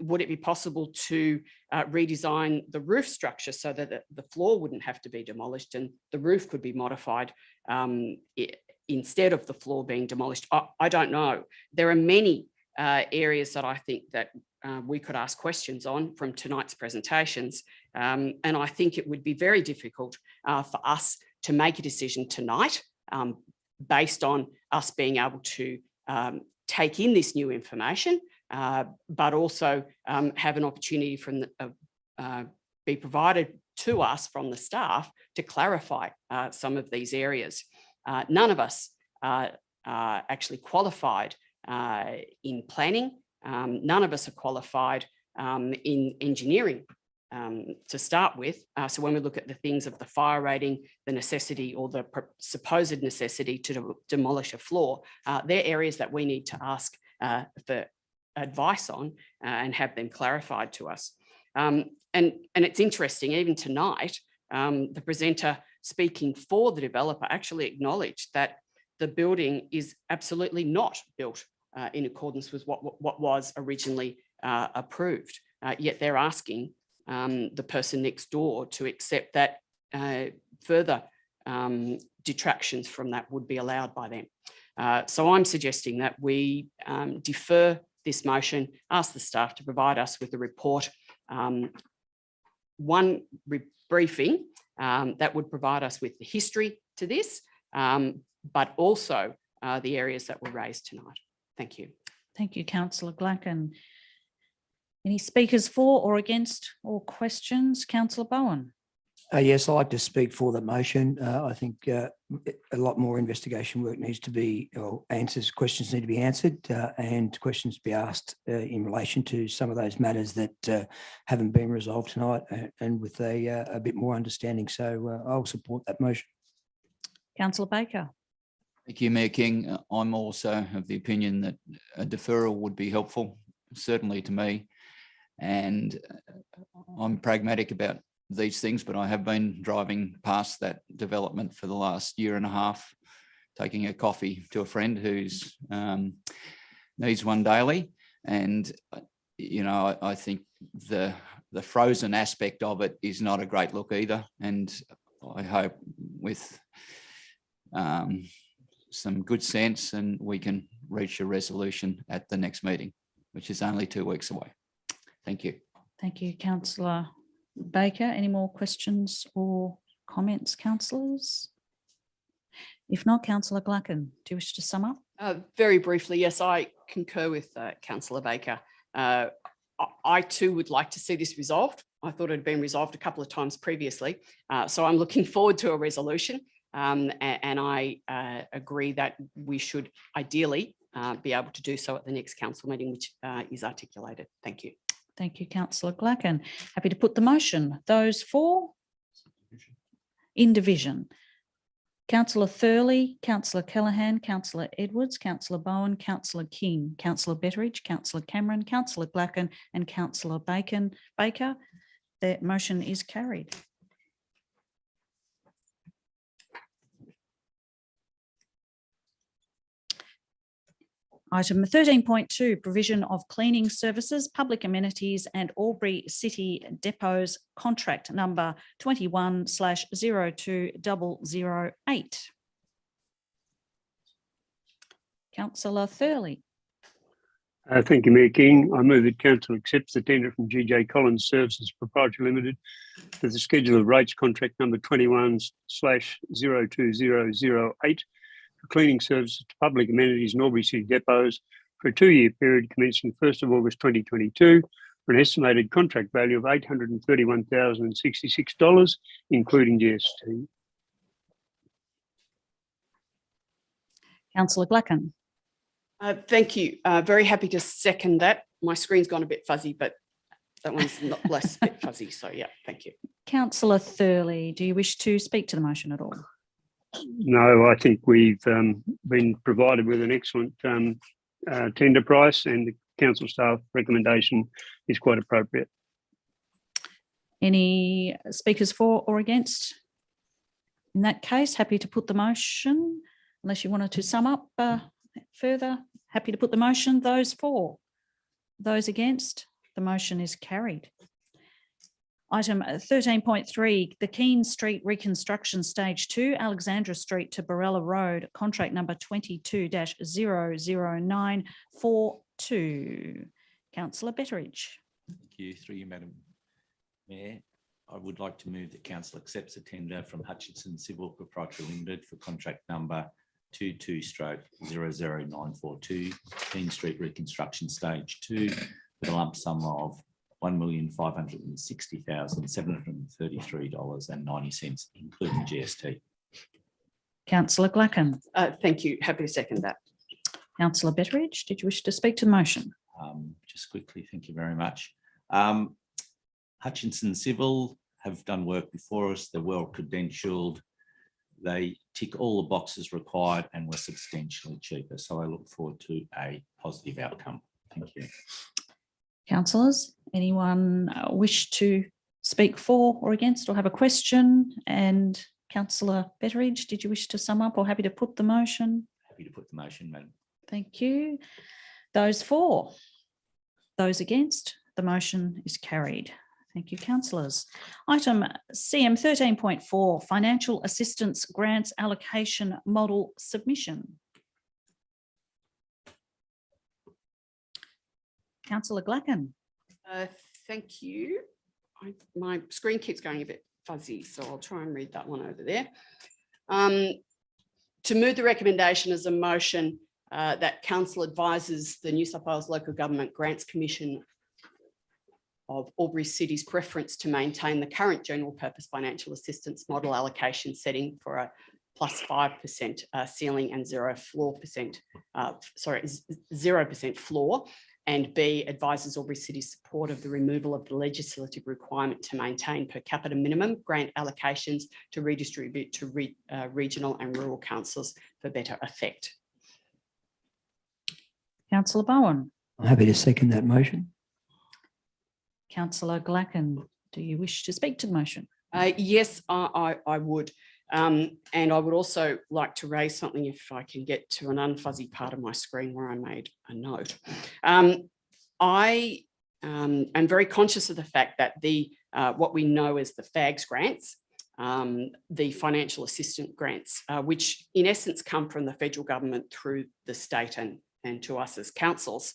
would it be possible to redesign the roof structure so that the floor wouldn't have to be demolished and the roof could be modified instead of the floor being demolished? I don't know. There are many areas that I think that we could ask questions on from tonight's presentations. And I think it would be very difficult for us to make a decision tonight based on us being able to take in this new information, but also have an opportunity from be provided to us from the staff to clarify some of these areas. None of us are actually qualified in planning. None of us are qualified in engineering to start with. So when we look at the things of the fire rating, the necessity or the supposed necessity to demolish a floor, they're areas that we need to ask for advice on and have them clarified to us. And it's interesting, even tonight, the presenter speaking for the developer actually acknowledged that the building is absolutely not built in accordance with what was originally approved. Yet they're asking the person next door to accept that further detractions from that would be allowed by them. So I'm suggesting that we defer this motion, ask the staff to provide us with a report, one briefing that would provide us with the history to this, but also the areas that were raised tonight. Thank you. Thank you, Councillor Glacken. Any speakers for or against or questions? Councillor Bowen. Yes, I'd like to speak for the motion. I think a lot more investigation work needs to be, or questions need to be answered and questions to be asked in relation to some of those matters that haven't been resolved tonight and with a bit more understanding. So I'll support that motion. Councillor Baker. Thank you, Mayor King. I'm also of the opinion that a deferral would be helpful, certainly to me. And I'm pragmatic about these things, but I have been driving past that development for the last year and a half, taking a coffee to a friend who's needs one daily. And, you know, I think the frozen aspect of it is not a great look either. And I hope with some good sense and we can reach a resolution at the next meeting, which is only 2 weeks away. Thank you. Thank you, Councillor Baker. Any more questions or comments, councillors? If not, Councillor Glacken, do you wish to sum up? Very briefly, yes, I concur with Councillor Baker. I too would like to see this resolved. I thought it had been resolved a couple of times previously. So I'm looking forward to a resolution. And I agree that we should ideally be able to do so at the next council meeting, which is articulated. Thank you. Thank you, Councillor Glacken. Happy to put the motion. Those for? In division. Councillor Thurley, Councillor Callaghan, Councillor Edwards, Councillor Bowen, Councillor King, Councillor Betteridge, Councillor Cameron, Councillor Glacken and Councillor Baker. The motion is carried. Item 13.2, provision of cleaning services, public amenities and Albury City Depots contract number 21/02008. Councillor Thurley. Thank you, Mayor King. I move that council accepts the tender from GJ Collins Services Proprietary Limited for the schedule of rates contract number 21/02008 for cleaning services to public amenities in Albury City Depots for a 2-year period commencing 1st of August 2022 for an estimated contract value of $831,066, including GST. Councillor Glacken. Thank you. Very happy to second that. My screen's gone a bit fuzzy, but that one's not less bit fuzzy. So yeah, thank you. Councillor Thurley, do you wish to speak to the motion at all? No, I think we've been provided with an excellent tender price and the council staff recommendation is quite appropriate. Any speakers for or against? In that case, happy to put the motion, unless you wanted to sum up further. Happy to put the motion. Those for, those against, the motion is carried. Item 13.3, the Keene Street Reconstruction Stage 2, Alexandra Street to Barella Road, contract number 22-00942. Councillor Betteridge. Thank you. Through you, Madam Mayor. I would like to move that council accepts a tender from Hutchinson Civil Proprietary Limited for contract number 22-00942, Keene Street Reconstruction Stage 2, with a lump sum of $1,560,733.90, including GST. Councillor Glacken. Thank you. Happy to second that. Councillor Betteridge, did you wish to speak to the motion? Just quickly, thank you very much. Hutchinson Civil have done work before us. They're well credentialed. They tick all the boxes required and were substantially cheaper. So I look forward to a positive outcome. Thank you. Councillors, anyone wish to speak for or against or have a question? And Councillor Betteridge, did you wish to sum up or happy to put the motion? Happy to put the motion, Madam. Thank you. Those for, those against, the motion is carried. Thank you, councillors. Item CM 13.4, Financial Assistance Grants Allocation Model Submission. Councillor Glacken. Thank you. My screen keeps going a bit fuzzy, so I'll try and read that one over there. To move the recommendation as a motion that council advises the New South Wales Local Government Grants Commission of Albury City's preference to maintain the current general purpose financial assistance model allocation setting for a +5% ceiling and 0% floor, and B, advises Albury City's support of the removal of the legislative requirement to maintain per capita minimum grant allocations to redistribute to regional and rural councils for better effect. Councillor Bowen. I'm happy to second that motion. Councillor Glacken, do you wish to speak to the motion? Yes, I would. And I would also like to raise something if I can get to an unfuzzy part of my screen where I made a note. I am very conscious of the fact that what we know as the FAGS grants, the financial assistance grants, which in essence come from the federal government through the state and to us as councils,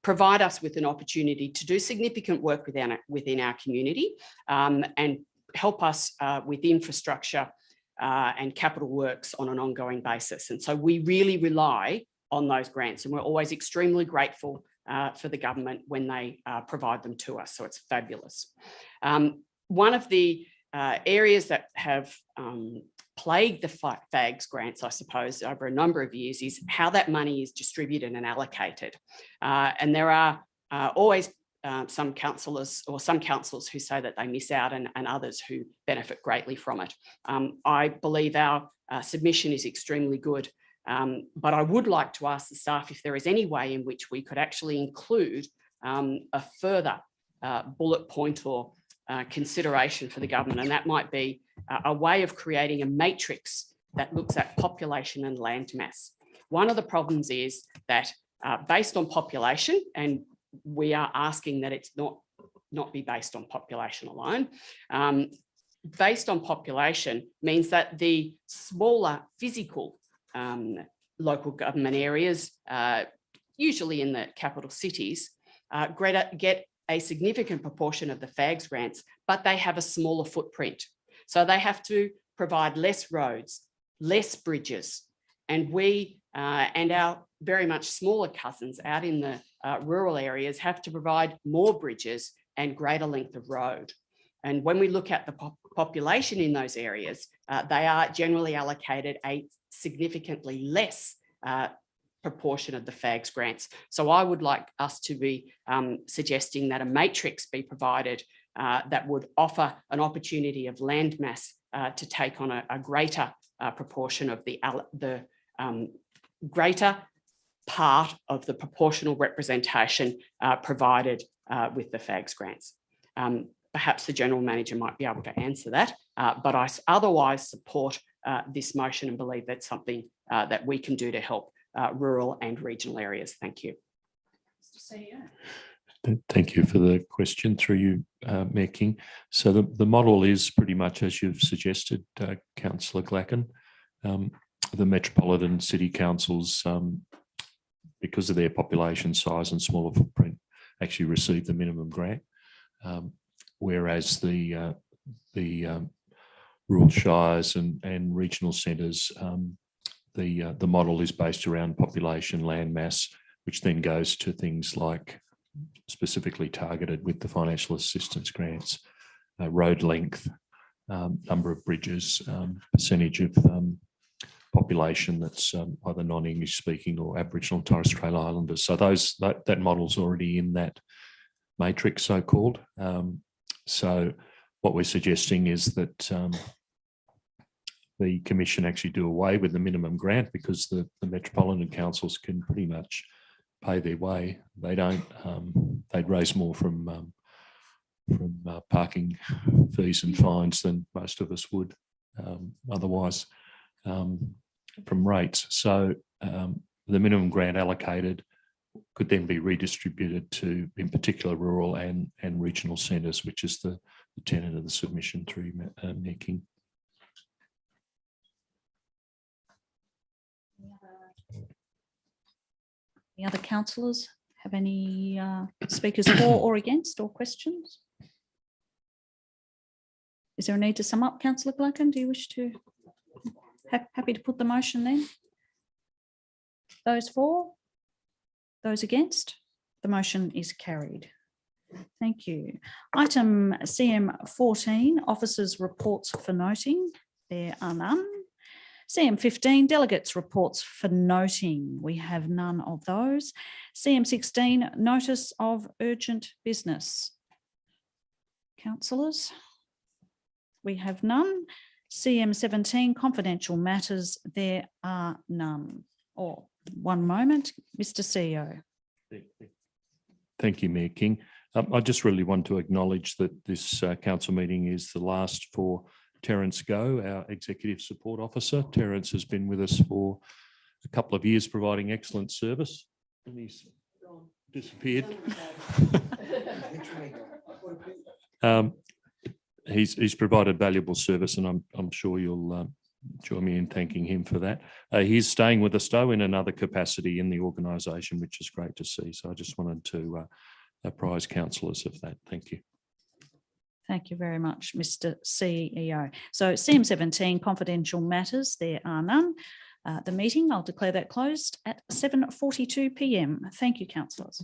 provide us with an opportunity to do significant work within our community and help us with infrastructure and capital works on an ongoing basis. And so we really rely on those grants, and we're always extremely grateful for the government when they provide them to us. So it's fabulous. One of the areas that have plagued the FAGS grants, I suppose, over a number of years is how that money is distributed and allocated. And there are always some councillors or some councils who say that they miss out and others who benefit greatly from it. I believe our submission is extremely good, but I would like to ask the staff if there is any way in which we could actually include a further bullet point or consideration for the government, and that might be a way of creating a matrix that looks at population and land mass. One of the problems is that based on population, and we are asking that it's not be based on population alone, based on population means that the smaller physical local government areas, usually in the capital cities, get a significant proportion of the FAGS grants, but they have a smaller footprint. So they have to provide less roads, less bridges, and we and our very much smaller cousins out in the rural areas have to provide more bridges and greater length of road. And when we look at the population in those areas, they are generally allocated a significantly less proportion of the FAGS grants. So I would like us to be suggesting that a matrix be provided that would offer an opportunity of land mass to take on a greater proportion of the greater part of the proportional representation provided with the FAGS grants. Perhaps the General Manager might be able to answer that, but I otherwise support this motion and believe that's something that we can do to help rural and regional areas. Thank you. Thank you for the question through you, Mayor King. So the model is pretty much as you've suggested, Councillor Glacken. The metropolitan city councils, because of their population size and smaller footprint, actually receive the minimum grant, whereas the rural shires and regional centres, the model is based around population land mass, which then goes to things like specifically targeted with the financial assistance grants, road length, number of bridges, percentage of population that's either non-English speaking or Aboriginal and Torres Strait Islanders. So that model's already in that matrix, so-called. So what we're suggesting is that the Commission actually do away with the minimum grant, because the metropolitan councils can pretty much pay their way. They don't. They'd raise more from parking fees and fines than most of us would otherwise from rates. So the minimum grant allocated could then be redistributed to, in particular, rural and regional centres, which is the tenet of the submission through Mayor King. Any other councillors have any speakers for or against, or questions? Is there a need to sum up, Councillor Glacken? Do you wish to? Happy to put the motion then? Those for? Those against? The motion is carried. Thank you. Item CM14, officers' reports for noting. There are none. CM15, delegates' reports for noting. We have none of those. CM16, notice of urgent business. Councillors? We have none. CM17, confidential matters. There are none. Or one moment, Mr. CEO. Thank you, Mayor King. I just really want to acknowledge that this council meeting is the last for Terence Go, our Executive Support Officer. Terence has been with us for a couple of years, providing excellent service, and he's disappeared. He's provided valuable service, and I'm sure you'll join me in thanking him for that. He's staying with us, though, in another capacity in the organisation, which is great to see. So I just wanted to apprise councillors of that. Thank you. Thank you very much, Mr. CEO. So CM17, confidential matters, there are none. The meeting, I'll declare that closed at 7:42 p.m. Thank you, councillors.